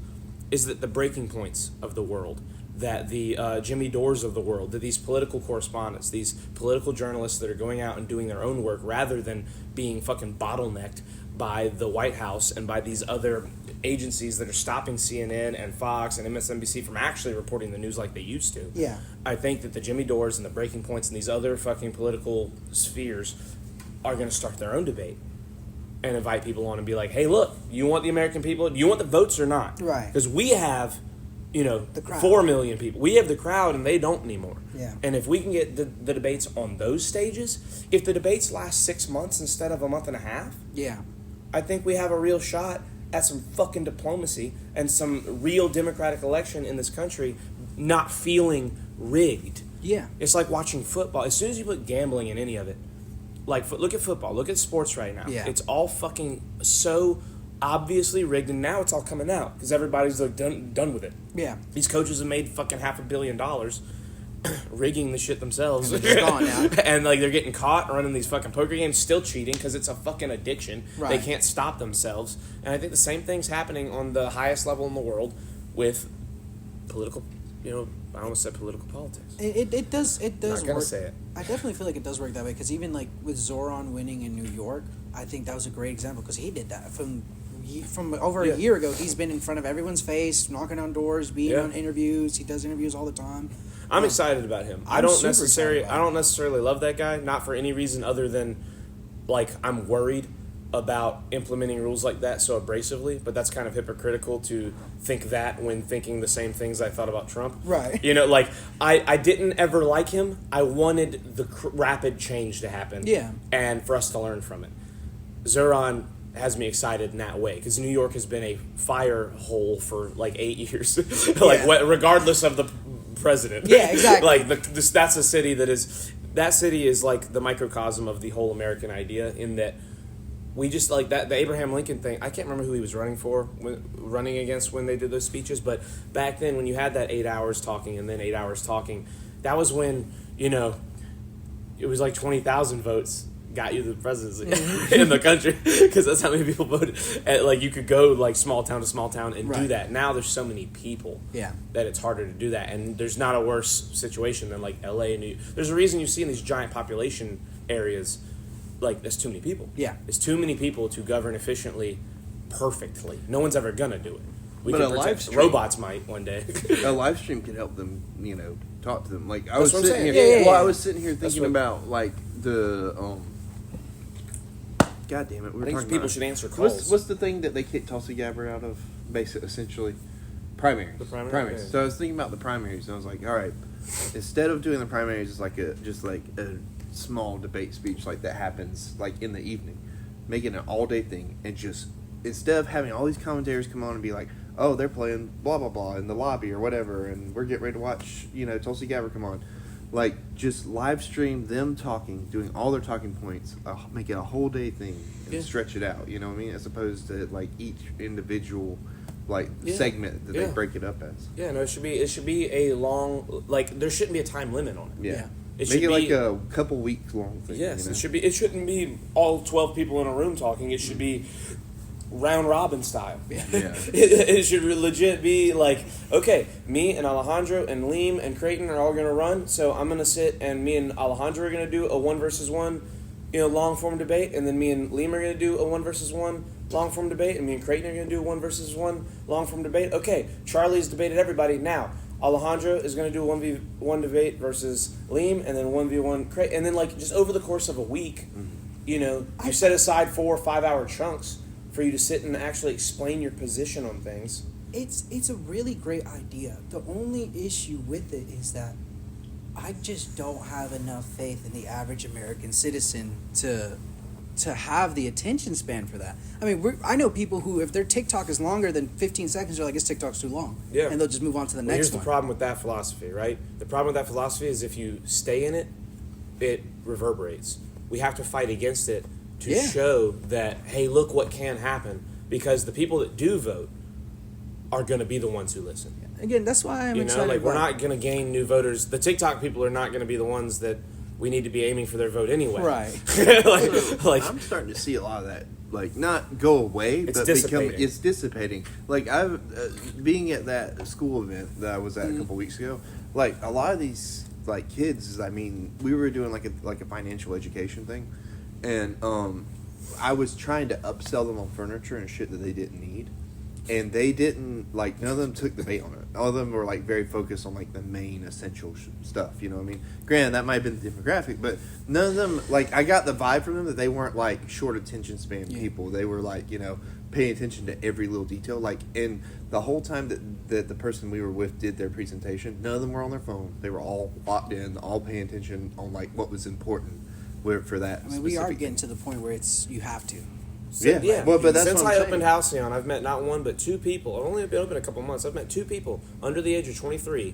is that the breaking points of the world, that the Jimmy Dores of the world, that these political correspondents, these political journalists that are going out and doing their own work rather than being fucking bottlenecked by the White House and by these other agencies that are stopping CNN and Fox and MSNBC from actually reporting the news like they used to. Yeah. I think that the Jimmy Dores and the breaking points and these other fucking political spheres are going to start their own debate and invite people on and be like, hey, look, you want the American people? Do you want the votes or not? Right. Because we have, the crowd. 4 million people. We have the crowd and they don't anymore. Yeah. And if we can get the debates on those stages, if the debates last 6 months instead of a month and a half, I think we have a real shot at some fucking diplomacy and some real democratic election in this country not feeling rigged. Yeah. It's like watching football. As soon as you put gambling in any of it, like look at football, look at sports right now. Yeah. It's all fucking so obviously rigged, and now it's all coming out because everybody's like done with it. Yeah. These coaches have made fucking $500 million rigging the shit themselves. And they're just gone now. And like they're getting caught running these fucking poker games, still cheating because it's a fucking addiction. Right. They can't stop themselves. And I think the same thing's happening on the highest level in the world with political, I almost said political politics. It does Not gonna work. say it. I definitely feel like it does work that way because even like with Zoran winning in New York, I think that was a great example because he did that from over a year ago. He's been in front of everyone's face, knocking on doors, being on interviews. He does interviews all the time. I'm excited about him. I don't necessarily love that guy, not for any reason other than like I'm worried about implementing rules like that so abrasively, but that's kind of hypocritical to think that when thinking the same things I thought about Trump. Right. Like I didn't ever like him. I wanted the rapid change to happen. Yeah. And for us to learn from it. Zoran has me excited in that way because New York has been a fire hole for like 8 years, regardless of the president. Yeah, exactly. Like that's a city that city is like the microcosm of the whole American idea in that we just like that the Abraham Lincoln thing. I can't remember who he was running against when they did those speeches, but back then when you had that 8 hours talking and then 8 hours talking, that was when it was like 20,000 votes got you the presidency in the country because that's how many people voted. And, like you could go like small town to small town and do that. Now there's so many people that it's harder to do that, and there's not a worse situation than like LA and New York. There's a reason you see in these giant population areas like there's too many people. Yeah, there's too many people to govern efficiently, perfectly. No one's ever gonna do it. But a live stream, robots might one day. A live stream could help them, talk to them. Like I That's was what I'm sitting saying. here. I was sitting here thinking about like the God damn it! We were I think talking people about should answer calls. What's the thing that they kicked Tulsi Gabbard out of? Essentially, primaries. The primaries. So I was thinking about the primaries, and I was like, all right, instead of doing the primaries as like a small debate speech like that happens like in the evening, make it an all day thing, and just instead of having all these commentators come on and be like, oh, they're playing blah blah blah in the lobby or whatever, and we're getting ready to watch Tulsi Gabbard come on. Like, just live stream them talking, doing all their talking points, make it a whole day thing, and stretch it out, you know what I mean? As opposed to, like, each individual, segment that they break it up as. Yeah, no, it should be a long, like, there shouldn't be a time limit on it. Yeah. It Make it like a couple weeks long thing. Yes, it shouldn't be all 12 people in a room talking. It should be round robin style. Yeah. It should legit be like, okay, me and Alejandro and Leem and Creighton are all gonna run, so I'm gonna sit and me and Alejandro are gonna do a 1-versus-1, long form debate, and then me and Leem are gonna do a 1-versus-1 long form debate, and me and Creighton are gonna do a 1-versus-1 long form debate. Okay, Charlie's debated everybody. Now Alejandro is gonna do a 1v1 debate versus Leem, and then 1v1 Creighton, and then like just over the course of a week, you set aside 4 or 5 hour chunks for you to sit and actually explain your position on things. It's a really great idea. The only issue with it is that I just don't have enough faith in the average American citizen to have the attention span for that. I mean, I know people who, if their TikTok is longer than 15 seconds, they're like, this TikTok's too long. Yeah. And they'll just move on to the next Here's one. the problem with that philosophy, right? The problem with that philosophy is if you stay in it, it reverberates. We have to fight against it to show that, hey, look what can happen, because the people that do vote are going to be the ones who listen. Again, that's why I'm excited. We're not going to gain new voters. The TikTok people are not going to be the ones that we need to be aiming for their vote anyway. Right. I'm starting to see a lot of that, like, not go away, but it's dissipating. Like, I've being at that school event that I was at a couple weeks ago, like, a lot of these, like, kids, I mean, we were doing, like a financial education thing, and I was trying to upsell them on furniture and shit that they didn't need. And they didn't, like, none of them took the bait on it. All of them were, like, very focused on, like, the main essential stuff, you know what I mean? Granted, that might have been the demographic, but none of them, like, I got the vibe from them that they weren't, like, short attention span people. They were, like, paying attention to every little detail. Like, and the whole time that the person we were with did their presentation, none of them were on their phone. They were all locked in, all paying attention on, like, what was important for that. I mean, we are getting to the point where you have to. Well, but that's since what I I'm opened saying. Halcyon, I've met not one but 2 people. I've only been open a couple months. I've met 2 people under the age of 23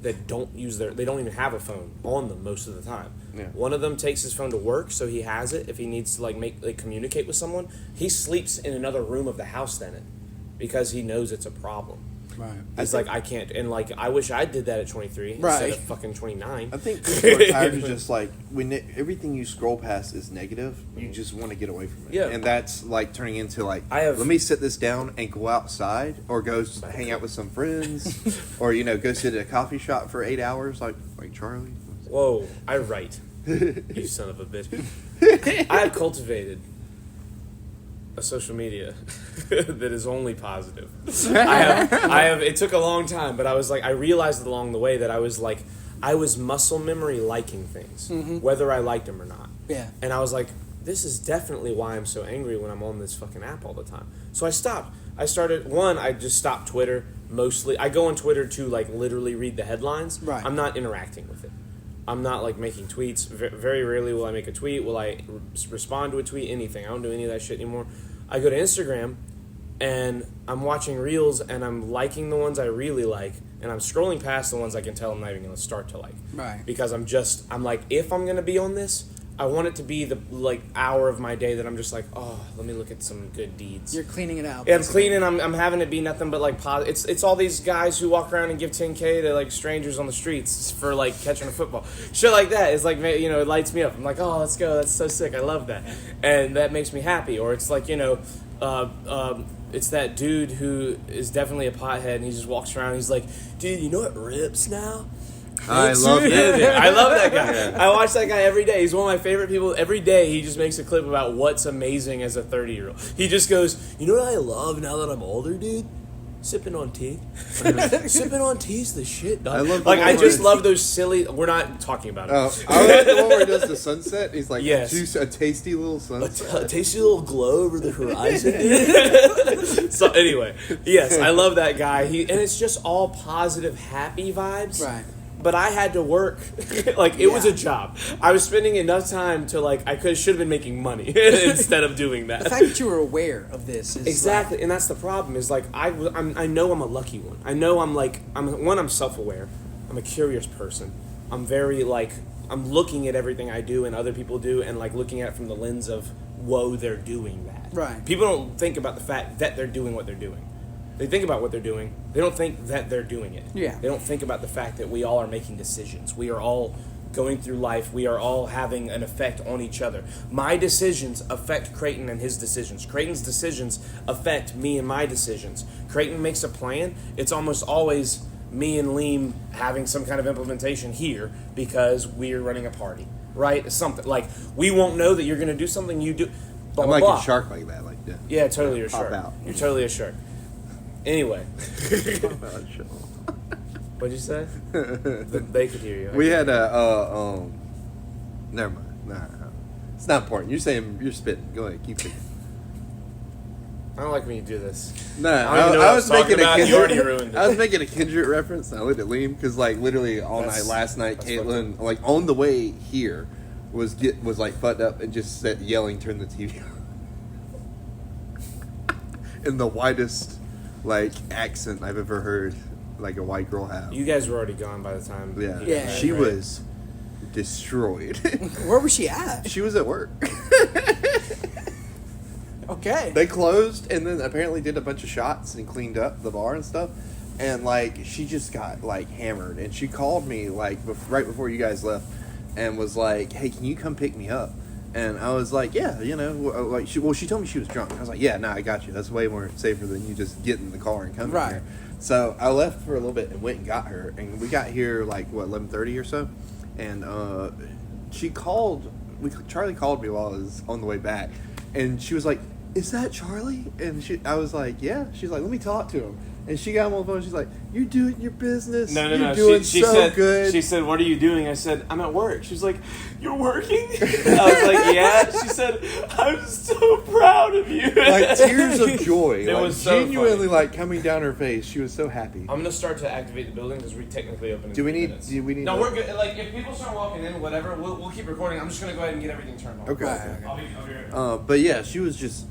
that they don't even have a phone on them most of the time. Yeah. One of them takes his phone to work, so he has it if he needs to communicate with someone. He sleeps in another room of the house then, because he knows it's a problem. Right. He's like, I can't, and like, I wish I did that at 23 instead of fucking 29. I think people are tired of just like when everything you scroll past is negative, you just want to get away from it. Yeah. And that's like turning into like, let me sit this down and go outside, or go hang out with some friends, or go sit at a coffee shop for 8 hours, like Charlie. Whoa, I write. You son of a bitch. I have cultivated a social media that is only positive. I have. It took a long time, but I realized along the way that I was muscle memory liking things, whether I liked them or not. Yeah. And I was like, this is definitely why I'm so angry when I'm on this fucking app all the time. So I stopped. I just stopped Twitter mostly. I go on Twitter to literally read the headlines. Right. I'm not interacting with it. I'm not making tweets. Very rarely will I make a tweet. Will I respond to a tweet? Anything. I don't do any of that shit anymore. I go to Instagram and I'm watching reels and I'm liking the ones I really like, and I'm scrolling past the ones I can tell I'm not even going to start to like. Right. Because I'm like, if I'm going to be on this, I want it to be the hour of my day that I'm just like, oh, let me look at some good deeds. You're cleaning it out. Yeah, I'm cleaning. I'm having it be nothing but positive. It's all these guys who walk around and give $10K to strangers on the streets for catching a football, shit like that. It's it lights me up. I'm like, oh, let's go. That's so sick. I love that, and that makes me happy. Or it's it's that dude who is definitely a pothead and he just walks around. And he's like, dude, you know what rips now? I love that. I love that guy. I watch that guy every day. He's one of my favorite people. Every day he just makes a clip about what's amazing as a 30-year-old. He just goes, you know what I love now that I'm older, dude? Sipping on tea. Sipping on tea's the shit, dog. I love I just love those silly... We're not talking about it. Oh, I like the one where he does the sunset. He's like, yes. juice, a tasty little sunset. A tasty little glow over the horizon, dude. So anyway, yes, I love that guy. And it's just all positive, happy vibes. Right. But I had to work. It was a job. I was spending enough time to I should have been making money instead of doing that. The fact that you were aware of this is exactly, and that's the problem. Is I know I'm a lucky one. I know I'm self-aware. I'm a curious person. I'm very I'm looking at everything I do and other people do, and looking at it from the lens of whoa, they're doing that. Right. People don't think about the fact that they're doing what they're doing. They think about what they're doing. They don't think that they're doing it. Yeah. They don't think about the fact that we all are making decisions. We are all going through life. We are all having an effect on each other. My decisions affect Creighton and his decisions. Creighton's decisions affect me and my decisions. Creighton makes a plan. It's almost always me and Leem having some kind of implementation here because we're running a party, right? Something we won't know that you're going to do something. You do. Blah, I'm blah, like blah. a shark like that. Yeah, totally. You're a Pop shark. out. You're totally a shark. Anyway. What'd you say? They could hear you. We had never mind. Nah. It's not important. You're saying you're spitting. Go ahead, keep spitting. I don't like when you do this. Nah, I don't even know what I was making making about. You already ruined it. I was making a Kendrick reference, and I looked at Liam because, literally all night last night, Caitlin, on the way here, was fucked up and just said, yelling, "Turn the TV on," in the widest accent I've ever heard a white girl have. You guys were already gone by the time. Yeah, she right. was destroyed. Where was she at? She was at work. Okay. They closed and then apparently did a bunch of shots and cleaned up the bar and stuff. And she just got hammered. And she called me right before you guys left and was like, "Hey, can you come pick me up?" And I was like, "Yeah, she told me she was drunk." I was like, "Yeah, I got you. That's way more safer than you just get in the car and come right here." So I left for a little bit and went and got her. And we got here 11:30 or so. And Charlie called me while I was on the way back. And she was like, "Is that Charlie?" And I was like, "Yeah." She's like, "Let me talk to him." And she got him on the phone. She's like, "You're doing your business. No. You're doing She so said, good." She said, "What are you doing?" I said, "I'm at work." She's like, "You're working?" I was like, "Yeah." She said, "I'm so proud of you." Tears of joy. It was so genuinely funny. coming down her face. She was so happy. I'm gonna start to activate the building because we technically open. In Do we 3 need? minutes. Do we need? No, we're good. If people start walking in, whatever, we'll keep recording. I'm just gonna go ahead and get everything turned on. Okay. Right. I'll be right back. But yeah, she was just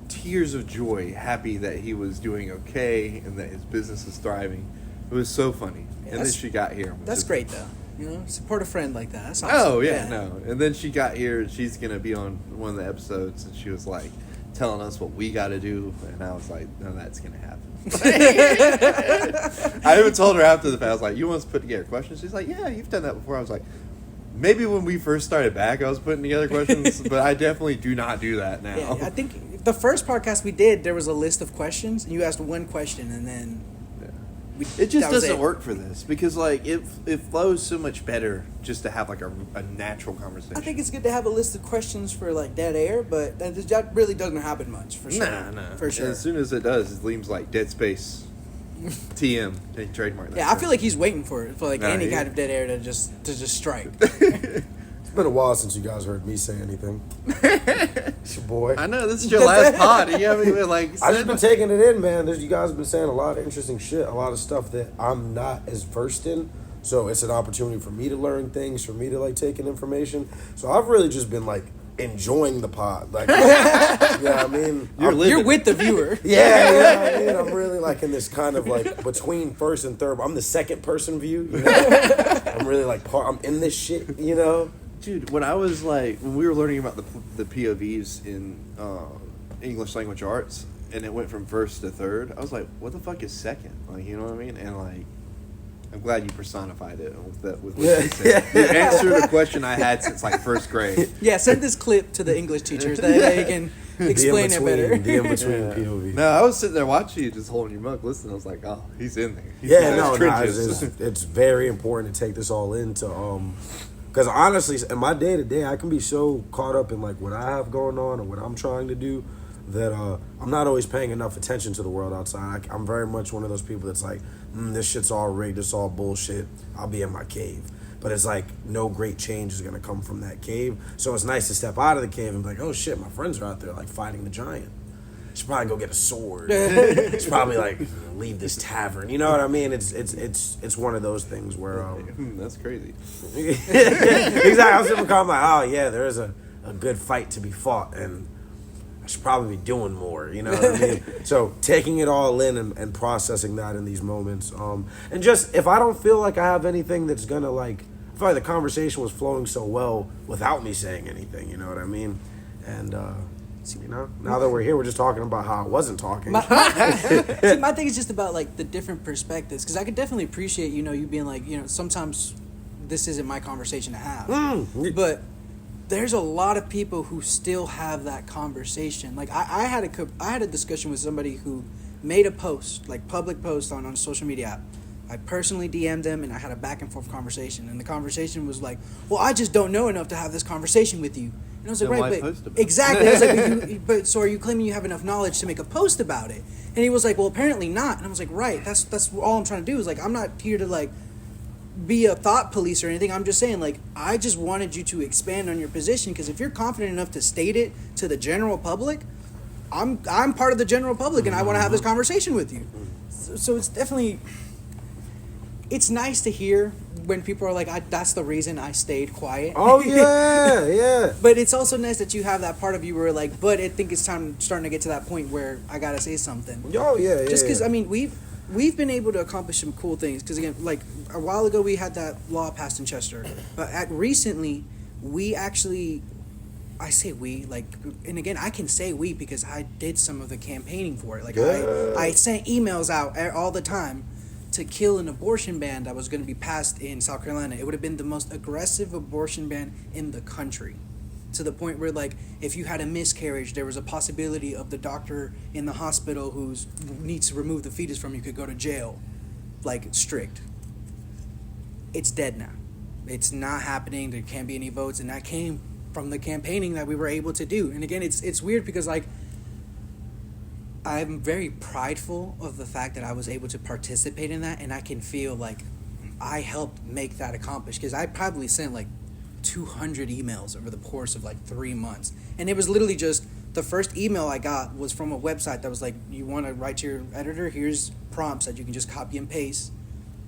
tears of joy, happy that he was doing okay and that his business is thriving. It was so funny. and then she got here. That's great though. You know, support a friend like that. That's awesome. Oh yeah, no. And then she got here, and she's gonna be on one of the episodes, and she was like telling us what we got to do, and I was like, none of that's gonna happen. I even told her after the fact, I was like, you want us to put together questions? She's like, yeah, you've done that before. I was like, maybe when we first started back, I was putting together questions, but I definitely do not do that now. Yeah, I think the first podcast we did, there was a list of questions, and you asked one question, and then it just doesn't work for this because like it flows so much better just to have like a natural conversation. I think it's good to have a list of questions for like dead air, but that really doesn't happen much for sure. Nah. For sure. And as soon as it does, it Leem's like Dead Space. TM, they trademark that. Yeah, I feel like he's waiting for it, for like any yeah. kind of dead air to just strike. It's been a while since you guys heard me say anything. It's your boy. I know, this is your last pod, and you haven't even like I've just been taking it in, man. You guys have been saying a lot of interesting shit, a lot of stuff that I'm not as versed in. So it's an opportunity for me to learn things, for me to like take in information. So I've really just been like enjoying the pod. Like, I mean? You're with the viewer. Yeah, I mean? I'm really like in this kind of like between first and third. I'm the second person view. You know? I'm really like I'm in this shit, you know? Dude, when I was like, when we were learning about the POVs in English language arts, and it went from first to third, I was like, what the fuck is second? Like, you know what I mean? And like, I'm glad you personified it with what you said. You answered a question I had since like first grade. Yeah, send this clip to the English teachers that they can explain it better. The in-between POV. No, I was sitting there watching you, just holding your mug, listening. I was like, oh, he's in there. He's It's very important to take this all into because honestly, in my day to day, I can be so caught up in like what I have going on or what I'm trying to do that I'm not always paying enough attention to the world outside. I'm very much one of those people that's like, this shit's all rigged, it's all bullshit. I'll be in my cave. But it's like no great change is gonna come from that cave. So it's nice to step out of the cave and be like, oh shit, my friends are out there like fighting the giant. Should probably go get a sword. Should probably like leave this tavern. You know what I mean? It's one of those things where that's crazy. Exactly. I was sitting calm like, oh yeah, there is a good fight to be fought, and I should probably be doing more. You know what I mean? So taking it all in and processing that in these moments, and just if I don't feel like I have anything that's gonna like, I feel like the conversation was flowing so well without me saying anything. You know what I mean? And you know, now that we're here, we're just talking about how I wasn't talking. My thing is just about like the different perspectives, because I could definitely appreciate, you know, you being like, you know, sometimes this isn't my conversation to have, but there's a lot of people who still have that conversation. Like I had a discussion with somebody who made a post, like public post on a social media app. I personally DM'd them and I had a back and forth conversation, and the conversation was like, well, I just don't know enough to have this conversation with you. And I was like, then right, why but post about it? exactly. I was like, but so are you claiming you have enough knowledge to make a post about it? And he was like, well, apparently not. And I was like, right, that's all I'm trying to do is like, I'm not here to like be a thought police or anything. I'm just saying, like, I just wanted you to expand on your position, because if you're confident enough to state it to the general public, I'm part of the general public, and I want to have this conversation with you. So it's definitely, it's nice to hear when people are like, that's the reason I stayed quiet. Oh yeah, yeah. But it's also nice that you have that part of you where like, but I think it's starting to get to that point where I gotta say something. Oh yeah, Just because yeah. I mean we've been able to accomplish some cool things. Because again, like a while ago we had that law passed in Chester, but recently we actually, I say we, like, and again I can say we because I did some of the campaigning for it. Like I sent emails out all the time to kill an abortion ban that was going to be passed in South Carolina. It would have been the most aggressive abortion ban in the country, to the point where, like, if you had a miscarriage, there was a possibility of the doctor in the hospital who needs to remove the fetus from you could go to jail. Like, strict. It's dead now. It's not happening. There can't be any votes, and that came from the campaigning that we were able to do. And again, it's weird because, like, I'm very prideful of the fact that I was able to participate in that, and I can feel like I helped make that accomplished, because I probably sent like 200 emails over the course of like 3 months, and it was literally just the first email I got was from a website that was like, you want to write to your editor, here's prompts that you can just copy and paste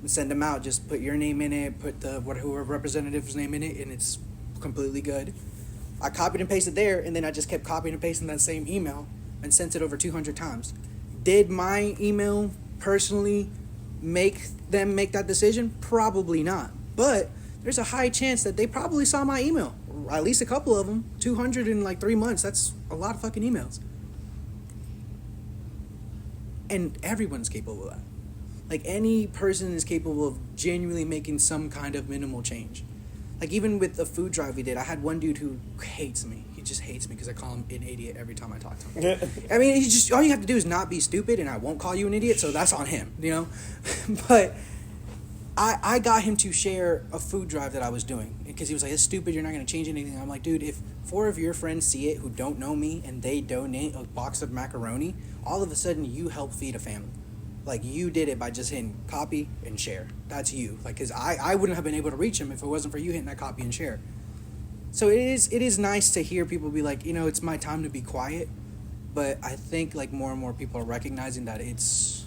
and send them out. Just put your name in it, put whoever representative's name in it, and it's completely good. I copied and pasted there, and then I just kept copying and pasting that same email and sent it over 200 times. Did my email personally make them make that decision? Probably not. But there's a high chance that they probably saw my email. At least a couple of them. 200 in like 3 months. That's a lot of fucking emails. And everyone's capable of that. Like, any person is capable of genuinely making some kind of minimal change. Like, even with the food drive we did, I had one dude who hates me. He just hates me because I call him an idiot every time I talk to him. I mean, he just, all you have to do is not be stupid, and I won't call you an idiot, so that's on him, you know? But I got him to share a food drive that I was doing because he was like, it's stupid, you're not going to change anything. I'm like, dude, if 4 of your friends see it who don't know me and they donate a box of macaroni, all of a sudden you help feed a family. Like, you did it by just hitting copy and share. That's you. Like, because I wouldn't have been able to reach him if it wasn't for you hitting that copy and share. So it is nice to hear people be like, you know, it's my time to be quiet. But I think, like, more and more people are recognizing that it's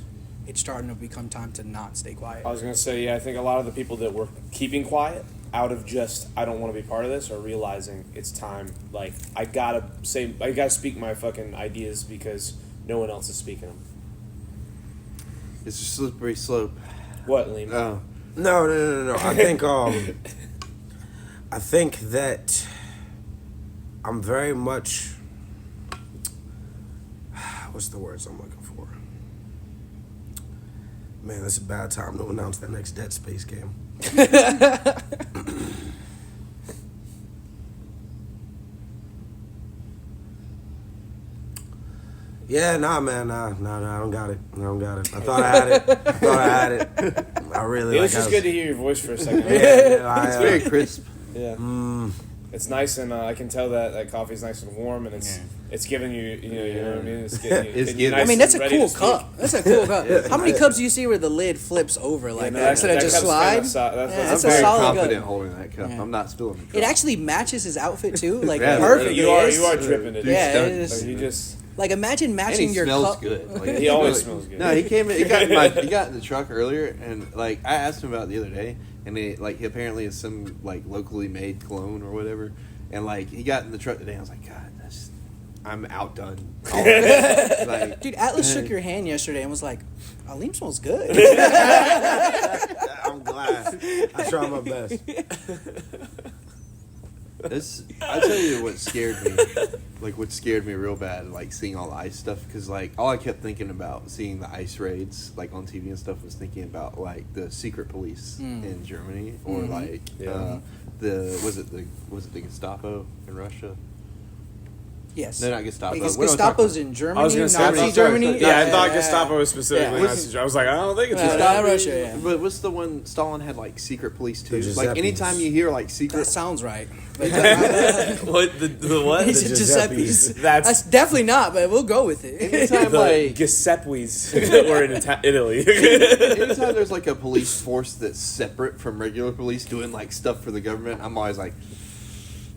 starting to become time to not stay quiet. I was going to say, yeah, I think a lot of the people that were keeping quiet out of just, I don't want to be part of this, are realizing it's time. Like, I gotta speak my fucking ideas because no one else is speaking them. It's a slippery slope. What, Leem? Oh. No. I think that I'm very much. What's the words I'm looking for? Man, that's a bad time to announce that next Dead Space game. Yeah, nah, man, nah, I don't got it. I thought I had it. I really. It was just good to hear your voice for a second. It's very crisp. Yeah. It's nice, and I can tell that coffee's nice and warm, and it's giving you, you know what I mean? It's getting you nice. I mean, that's a and cool ready to cup. That's a cool cup. How many cups do you see where the lid flips over like that instead of just slide? I'm very confident holding that cup. Yeah. I'm not spilling the cup. It actually matches his outfit too, like Yeah, perfect. You are dripping it. Yeah, it is. You just. Like, imagine matching your cup. And he smells good. Like, he always smells good. No, he got in the truck earlier, and like I asked him about it the other day, and he apparently is some like locally made cologne or whatever, and like he got in the truck today. And I was like, God, I'm outdone. Like, dude, Atlas shook your hand yesterday and was like, Leem smells good. I'm glad. I try my best. I tell you what scared me, what scared me real bad, like seeing all the ice stuff, because like all I kept thinking about seeing the ice raids like on TV and stuff was thinking about like the secret police in Germany, or was it the Gestapo in Russia? Yes. No, not Gestapo. Because Gestapo's in Germany, I was gonna say Nazi Germany. Yeah, I thought Gestapo was specifically Nazi. I was like, I don't think it's Russia. Yeah. But what's the one Stalin had like secret police too? The Like anytime you hear like secret, that sounds right. What the what? He said Giuseppe's. That's definitely not, but we'll go with it. anytime the like Giuseppe's that were in Italy. anytime there's like a police force that's separate from regular police doing like stuff for the government, I'm always like,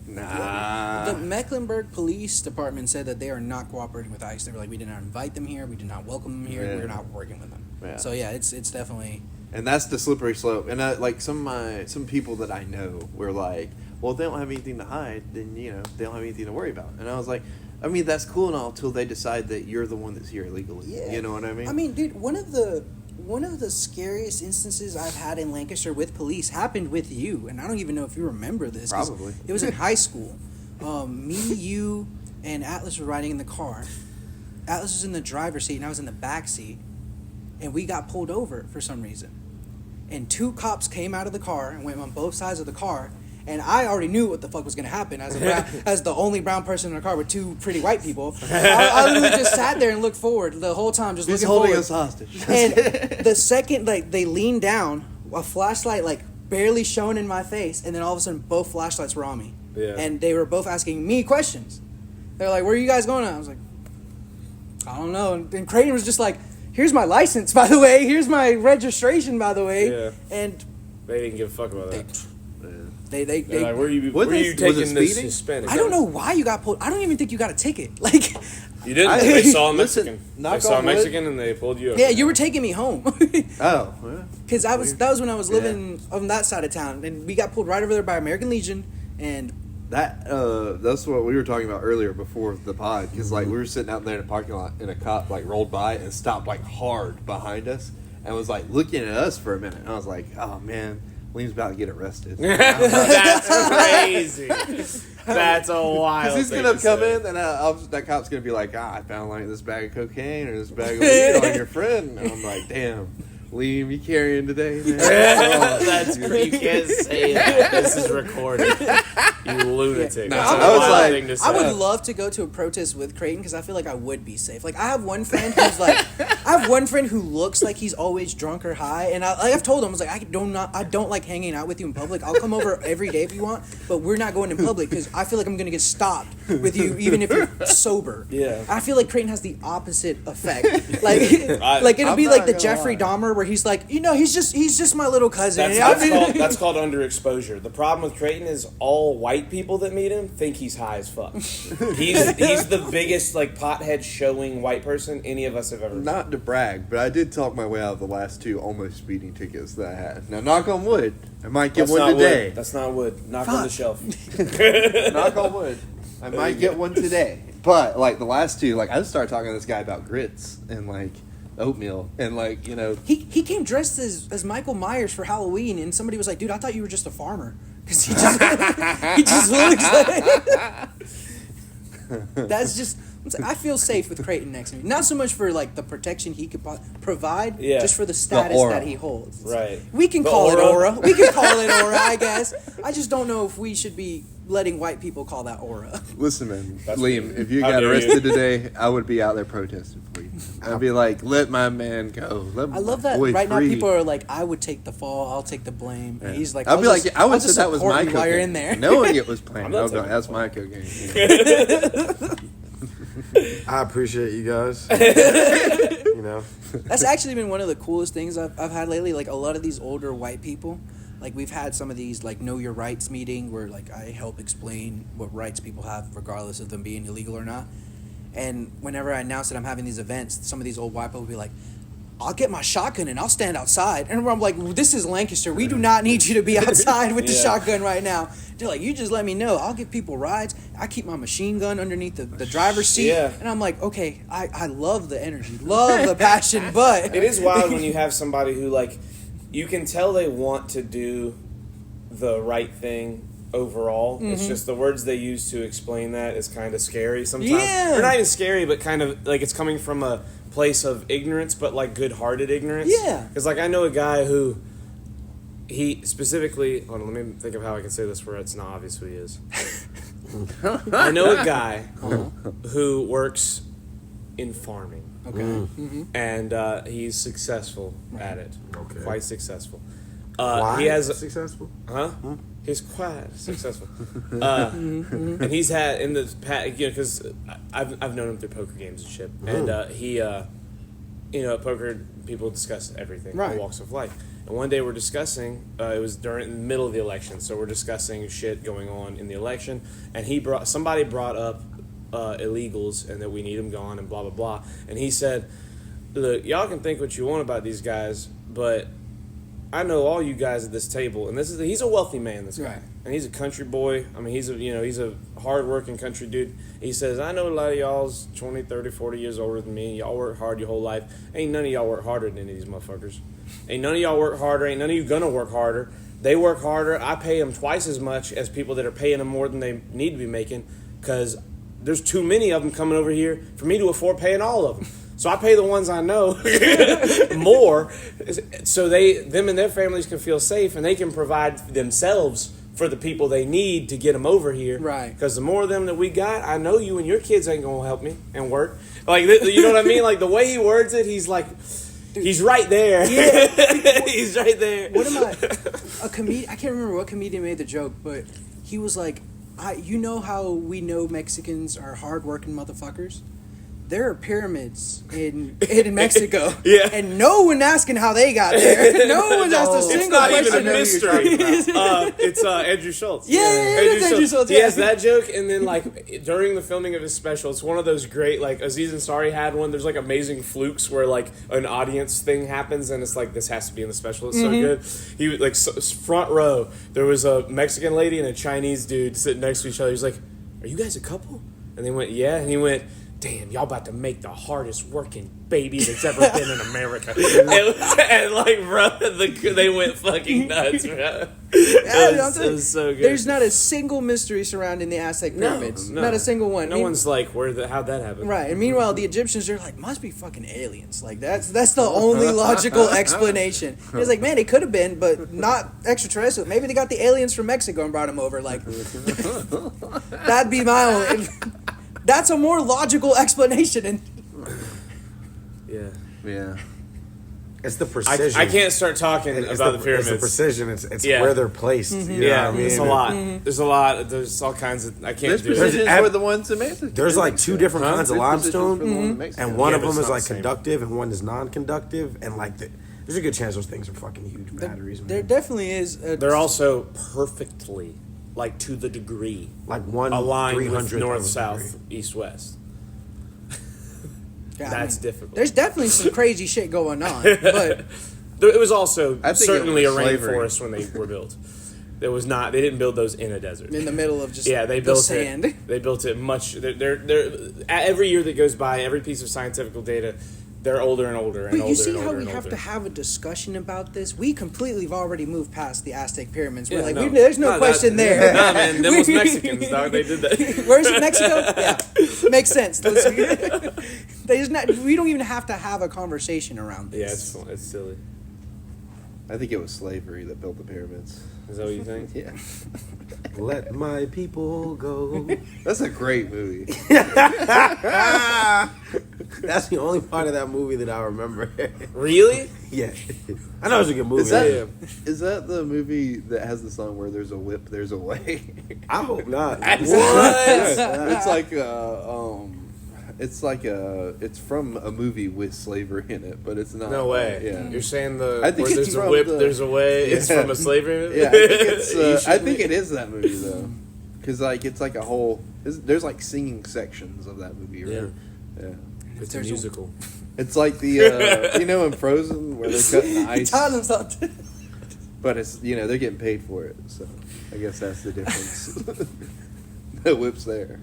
nah. The Mecklenburg Police Department said that they are not cooperating with ICE. They were like, we did not invite them here, we did not welcome them here, we're not working with them. Yeah. So yeah, it's definitely. And that's the slippery slope. And like some people that I know were like, well, if they don't have anything to hide, then they don't have anything to worry about. And I was like, I mean, that's cool and all till they decide that you're the one that's here illegally. Yeah. You know what I mean? I mean, dude, one of the scariest instances I've had in Lancaster with police happened with you, and I don't even know if you remember this. Probably. It was in high school. Me, you, and Atlas were riding in the car. Atlas was in the driver's seat, and I was in the back seat, and we got pulled over for some reason. And 2 cops came out of the car and went on both sides of the car. And I already knew what the fuck was going to happen as the only brown person in the car with 2 pretty white people. I literally just sat there and looked forward the whole time, just He's looking forward. holding us hostage. And the second, they leaned down, a flashlight, barely shone in my face, and then all of a sudden, both flashlights were on me. Yeah. And they were both asking me questions. They're like, where are you guys going at? I was like, I don't know. And Creighton was just like, here's my license, by the way. Here's my registration, by the way. Yeah. And they didn't give a fuck about that. They They're like, where are you was taking it this speeding? Hispanic? I don't know why you got pulled. I don't even think you got a ticket. You didn't? They saw a Listen, Mexican. knock They saw a on wood. Mexican and they pulled you over. Yeah, you were taking me home. Oh, yeah. Because that was when I was living on that side of town, and we got pulled right over there by American Legion, and That's what we were talking about earlier before the pod, because we were sitting out there in a parking lot and a cop rolled by and stopped hard behind us, and was like looking at us for a minute. And I was like, oh man, Leem's about to get arrested. That's crazy. That's a wild. Because he's gonna come in, and that cop's gonna be like, I found like this bag of cocaine or this bag of weed on your friend, and I'm like, damn. Leem, you carrying today, man? That's great. You can't say that. This is recorded. You lunatic. That's a wild thing to say. I would love to go to a protest with Creighton because I feel like I would be safe. Like I have one friend who's like, I have one friend who looks like he's always drunk or high, and I've told him I was like, I don't like hanging out with you in public. I'll come over every day if you want, but we're not going in public because I feel like I'm gonna get stopped with you even if you're sober. Yeah. I feel like Creighton has the opposite effect. Like it'll be like the Jeffrey Dahmer where he's like, he's just my little cousin. That's called underexposure. The problem with Creighton is all white people that meet him think he's high as fuck. He's the biggest like pothead showing white person any of us have ever met. Not to brag, but I did talk my way out of the last 2 almost speeding tickets that I had. Now, knock on wood, I might get one today. Wood. That's not wood. Knock on the shelf. Knock on wood. I might get one today. But like the last 2, like I just started talking to this guy about grits and like oatmeal and like he came dressed as Michael Myers for Halloween, and somebody was like, dude, I thought you were just a farmer because he just looks like that's just. I feel safe with Creighton next to me. Not so much for like the protection he could provide, just for the status that he holds. Right. We can call it aura. We can call it aura, I guess. I just don't know if we should be letting white people call that aura. Listen, man, Liam, if you got arrested today, I would be out there protesting for you. I'd be like, let my man go. I love that right now people are like, I would take the fall, I'll take the blame. And he's like, I'd be like, I would say that was my cocaine while you're in there. Knowing it was planned. That's my cocaine. I appreciate you guys. That's actually been one of the coolest things I've had lately. Like a lot of these older white people, like we've had some of these like know your rights meeting where like I help explain what rights people have regardless of them being illegal or not. And whenever I announce that I'm having these events, some of these old white people will be like, I'll get my shotgun and I'll stand outside. And I'm like, well, this is Lancaster. We do not need you to be outside with the shotgun right now. They're like, you just let me know. I'll give people rides. I keep my machine gun underneath the driver's seat. Yeah. And I'm like, okay, I love the energy, love the passion, but... It is wild when you have somebody who, like, you can tell they want to do the right thing overall. Mm-hmm. It's just the words they use to explain that is kind of scary sometimes. Yeah. Or not even scary, but kind of, like, it's coming from a place of ignorance, but, like, good-hearted ignorance. Yeah. Because, like, I know a guy who... He specifically... Hold on, let me think of how I can say this where it's not obvious who he is. I know a guy who works in farming. Okay. Mm-hmm. And he's successful at it. Okay. Quite successul. Why he has successful? Huh? He's quite successful. And he's had in the past, because I've known him through poker games and shit. And he, at poker, people discuss everything, all walks of life. And one day we're discussing, it was during the middle of the election, so we're discussing shit going on in the election, and somebody brought up illegals and that we need them gone and blah, blah, blah. And he said, look, y'all can think what you want about these guys, but I know all you guys at this table, and he's a wealthy man, this guy. Right. And he's a country boy. I mean, he's a hard-working country dude. He says, I know a lot of y'all's 20, 30, 40 years older than me. Y'all work hard your whole life. Ain't none of y'all work harder than any of these motherfuckers. Ain't none of y'all work harder. Ain't none of you gonna work harder. They work harder. I pay them twice as much as people that are paying them more than they need to be making, because there's too many of them coming over here for me to afford paying all of them. So I pay the ones I know more, so them and their families can feel safe, and they can provide themselves for the people they need to get them over here. Right. Because the more of them that we got, I know you and your kids ain't gonna help me and work. Like, you know what I mean? Like the way he words it, he's like, dude, he's right there. Yeah. He's right there. What am I can't remember what comedian made the joke, but he was like, you know how we know Mexicans are hardworking motherfuckers? There are pyramids in Mexico, and no one asking how they got there. No one's asked a single question. It's not even a mystery. It's Andrew Schultz. Yeah, Andrew Schultz. He has that joke, and then like during the filming of his special, it's one of those great, like Aziz Ansari had one. There's like amazing flukes where like an audience thing happens, and it's like, this has to be in the special. It's so good. He like front row. There was a Mexican lady and a Chinese dude sitting next to each other. He's like, "Are you guys a couple?" And they went, "Yeah." And he went, damn, y'all about to make the hardest working baby that's ever been in America. and like, bro, they went fucking nuts, bro. It was so good. There's not a single mystery surrounding the Aztec pyramids. No. Not a single one. No one's like, how'd that happen? Right, and meanwhile, the Egyptians are like, must be fucking aliens. Like, that's the only logical explanation. It's like, man, it could have been, but not extraterrestrial. Maybe they got the aliens from Mexico and brought them over. Like, that'd be my only... That's a more logical explanation. And yeah. It's the precision. I can't start talking about the pyramids. It's the precision. It's where they're placed. You know what I mean? It's a lot. There's a lot. There's all kinds of... I can't do it. Precisions were the ones in Mexico. There's like two different kinds of limestone, and one of them is not like the same. conductive and one is non-conductive, and like there's a good chance those things are fucking huge batteries. there definitely is... They're also perfectly, like, to the degree, like one aligned with 300th north, of a south, degree. east, west. Yeah, That's difficult. There's definitely some crazy shit going on, but... It was also I think certainly it a was slavery. rainforest when they were built. There was not. They didn't build those in a desert. In the middle of just they the built sand. it. They built it much. They're every year that goes by, every piece of scientific data, they're older and older and But older. you see and how older we and have older. to have a discussion about this? We completely have already moved past the Aztec pyramids. We're Yeah, like, no. there's no question there. Nah, man, them was Mexicans, dog. They did that. Where's it, Mexico? Yeah, makes sense. We don't even have to have a conversation around this. Yeah, it's fun. It's silly. I think it was slavery that built the pyramids. Is that what you think? Yeah. Let my people go. That's a great movie. That's the only part of that movie that I remember. Really? Yeah, I know it's a good movie. Is that the movie that has the song where there's a whip, there's a way? I hope not. It's from a movie with slavery in it, but it's not. No way. Yeah. You're saying I think where it's there's a from whip, the- there's a way. It's Yeah. from a slavery movie. Yeah, I think it's. You I should think make- it is that movie though, because like it's like a whole. There's like singing sections of that movie, right? Yeah. Yeah. It's a There's a- musical. It's like the in Frozen where they're cutting the ice, Tell them something. but it's they're getting paid for it, so I guess that's the difference. The whip's there.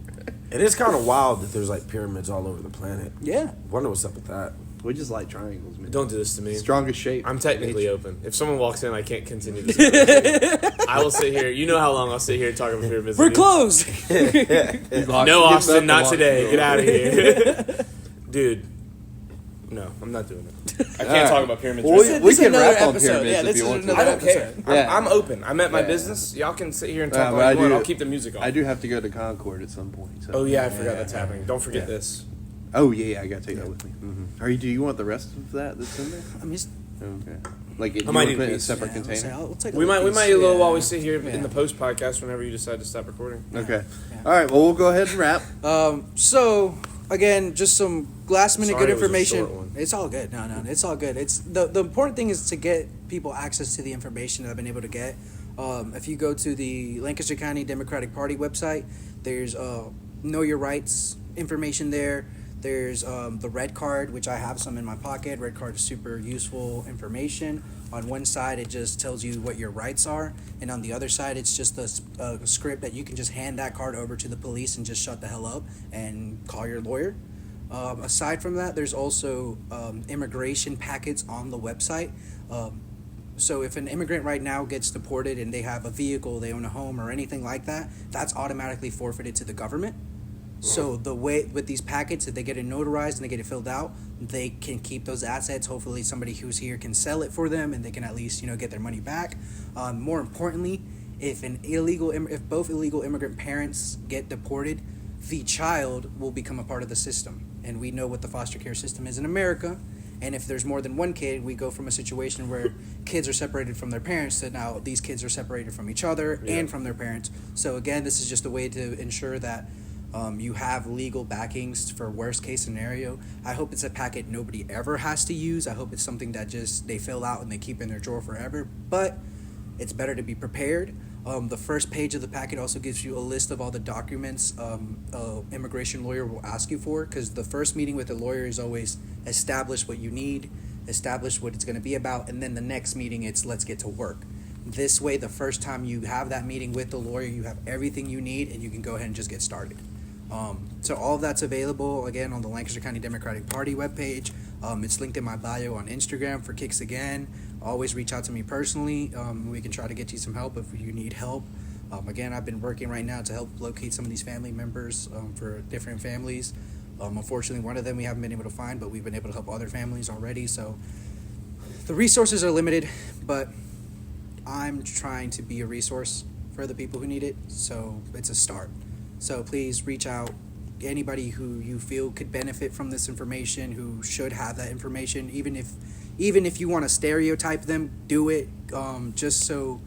It is kind of wild that there's like pyramids all over the planet. Yeah. Wonder what's up with that. We just like triangles, man. Don't do this to me. Strongest shape. I'm technically open. If someone walks in, I can't continue this conversation. I will sit here. You know how long I'll sit here and talk about pyramids. We're closed. No, Austin, not today. Get out of here. Dude. No, I'm not doing it. I can't talk about pyramids. Well, right now. we This is can another rap on episode. pyramids Yeah, if this you is want to. another I don't care. episode. Yeah. I'm open. I'm at my Yeah. business. Y'all can sit here and Yeah, talk but all I you want. do- I'll keep the music on. I do have to go to Concord at some point. So. Oh, yeah, I forgot that's happening. Don't forget Yeah. this. Oh yeah, I gotta take that with me. Do you want the rest of that that's in there? I'm just. Okay. Like, do you might want need to put it in a piece. separate Yeah, I'll container? say, I'll take a We might piece. a little Yeah. while we sit here in Yeah. the post podcast whenever you decide to stop recording. Okay. Yeah. All right. Well, we'll go ahead and wrap. So again, just some last minute Sorry good it was a information. short one. It's all good. No, it's all good. It's the important thing is to get people access to the information that I've been able to get. If you go to the Lancaster County Democratic Party website, there's Know Your Rights information there. There's the red card, which I have some in my pocket. Red card is super useful information. On one side, it just tells you what your rights are, and on the other side, it's just a script that you can just hand that card over to the police and just shut the hell up and call your lawyer. Aside from that, there's also immigration packets on the website. So if an immigrant right now gets deported and they have a vehicle, they own a home or anything like that, that's automatically forfeited to the government. So the way with these packets, if they get it notarized and they get it filled out, they can keep those assets. Hopefully somebody who's here can sell it for them and they can at least, get their money back. More importantly, if both illegal immigrant parents get deported, the child will become a part of the system. And we know what the foster care system is in America. And if there's more than one kid, we go from a situation where kids are separated from their parents to now these kids are separated from each other and from their parents. So again, this is just a way to ensure that you have legal backings for worst case scenario. I hope it's a packet nobody ever has to use. I hope it's something that just they fill out and they keep in their drawer forever. But it's better to be prepared. The first page of the packet also gives you a list of all the documents an immigration lawyer will ask you for, because the first meeting with the lawyer is always establish what you need, establish what it's going to be about, and then the next meeting it's let's get to work. This way, the first time you have that meeting with the lawyer, you have everything you need and you can go ahead and just get started. So all of that's available, again, on the Lancaster County Democratic Party webpage. It's linked in my bio on Instagram for Kicks Again. Always reach out to me personally. We can try to get you some help if you need help. Again, I've been working right now to help locate some of these family members for different families. Unfortunately, one of them we haven't been able to find, but we've been able to help other families already. So the resources are limited, but I'm trying to be a resource for the people who need it. So it's a start. So please reach out. Anybody who you feel could benefit from this information, who should have that information, even if you want to stereotype them, do it. Just so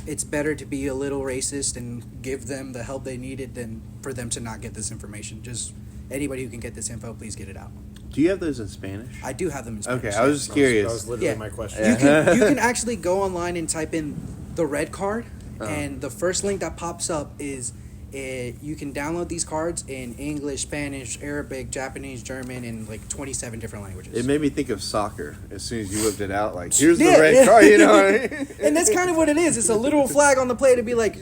it's better to be a little racist and give them the help they needed than for them to not get this information. Just anybody who can get this info, please get it out. Do you have those in Spanish? I do have them in Spanish. Okay, I was just curious. That was literally Yeah. my question. You can actually go online and type in the red card, and the first link that pops up is you can download these cards in English, Spanish, Arabic, Japanese, German, and like 27 different languages. It made me think of soccer as soon as you whipped it out. Like, here's the red card, you know what I mean? And that's kind of what it is. It's a literal flag on the play to be like,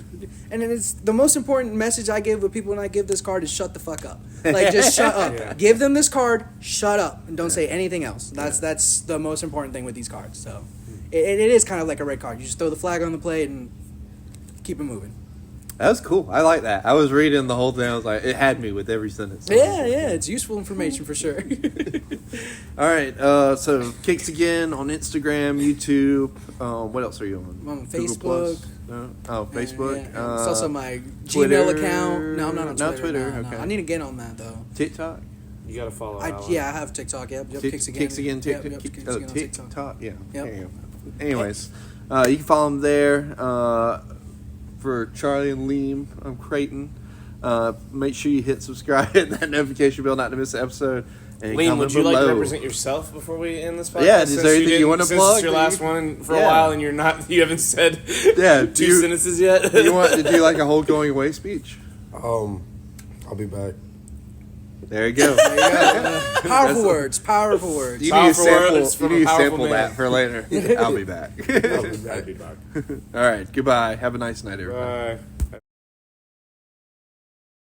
and then it's the most important message I give with people when I give this card is shut the fuck up. Like, just shut up. Yeah. Give them this card, shut up, and don't say anything else. That's the most important thing with these cards. So it is kind of like a red card. You just throw the flag on the plate and keep it moving. That was cool. I like that. I was reading the whole thing. I was like, it had me with every sentence. Yeah, it's useful information for sure. All right. So Kicks Again on Instagram, YouTube. What else are you on? I'm on Google Facebook. Plus? No? Oh, Facebook. Yeah. It's also my Twitter. Gmail account. No, I'm not on Twitter. Not Twitter, No, okay. I need to get on that though. TikTok. You gotta follow. I Alan. have TikTok. Yep, Kicks Again. Kicks Again. Yep, TikTok. Kicks Oh, Again on TikTok. TikTok. Yeah. Yep. There you go. Anyways, you can follow them there. For Charlie and Leem, I'm Creighton. Make sure you hit subscribe, hit that notification bell not to miss an episode. And Liam, comment would you like to below. represent yourself before we end this podcast? Yeah, is Since there anything you didn't- want to since plug? It's your last one for a Yeah. while, and you haven't said Yeah, two sentences yet. Do you want to do like a whole going away speech? I'll be back. There you go. Powerful words. Powerful words. You need to Powerful sample, words from you a need to powerful sample man. that for later. I'll be back. I'll be back. All right. Goodbye. Have a nice night, everybody. Bye.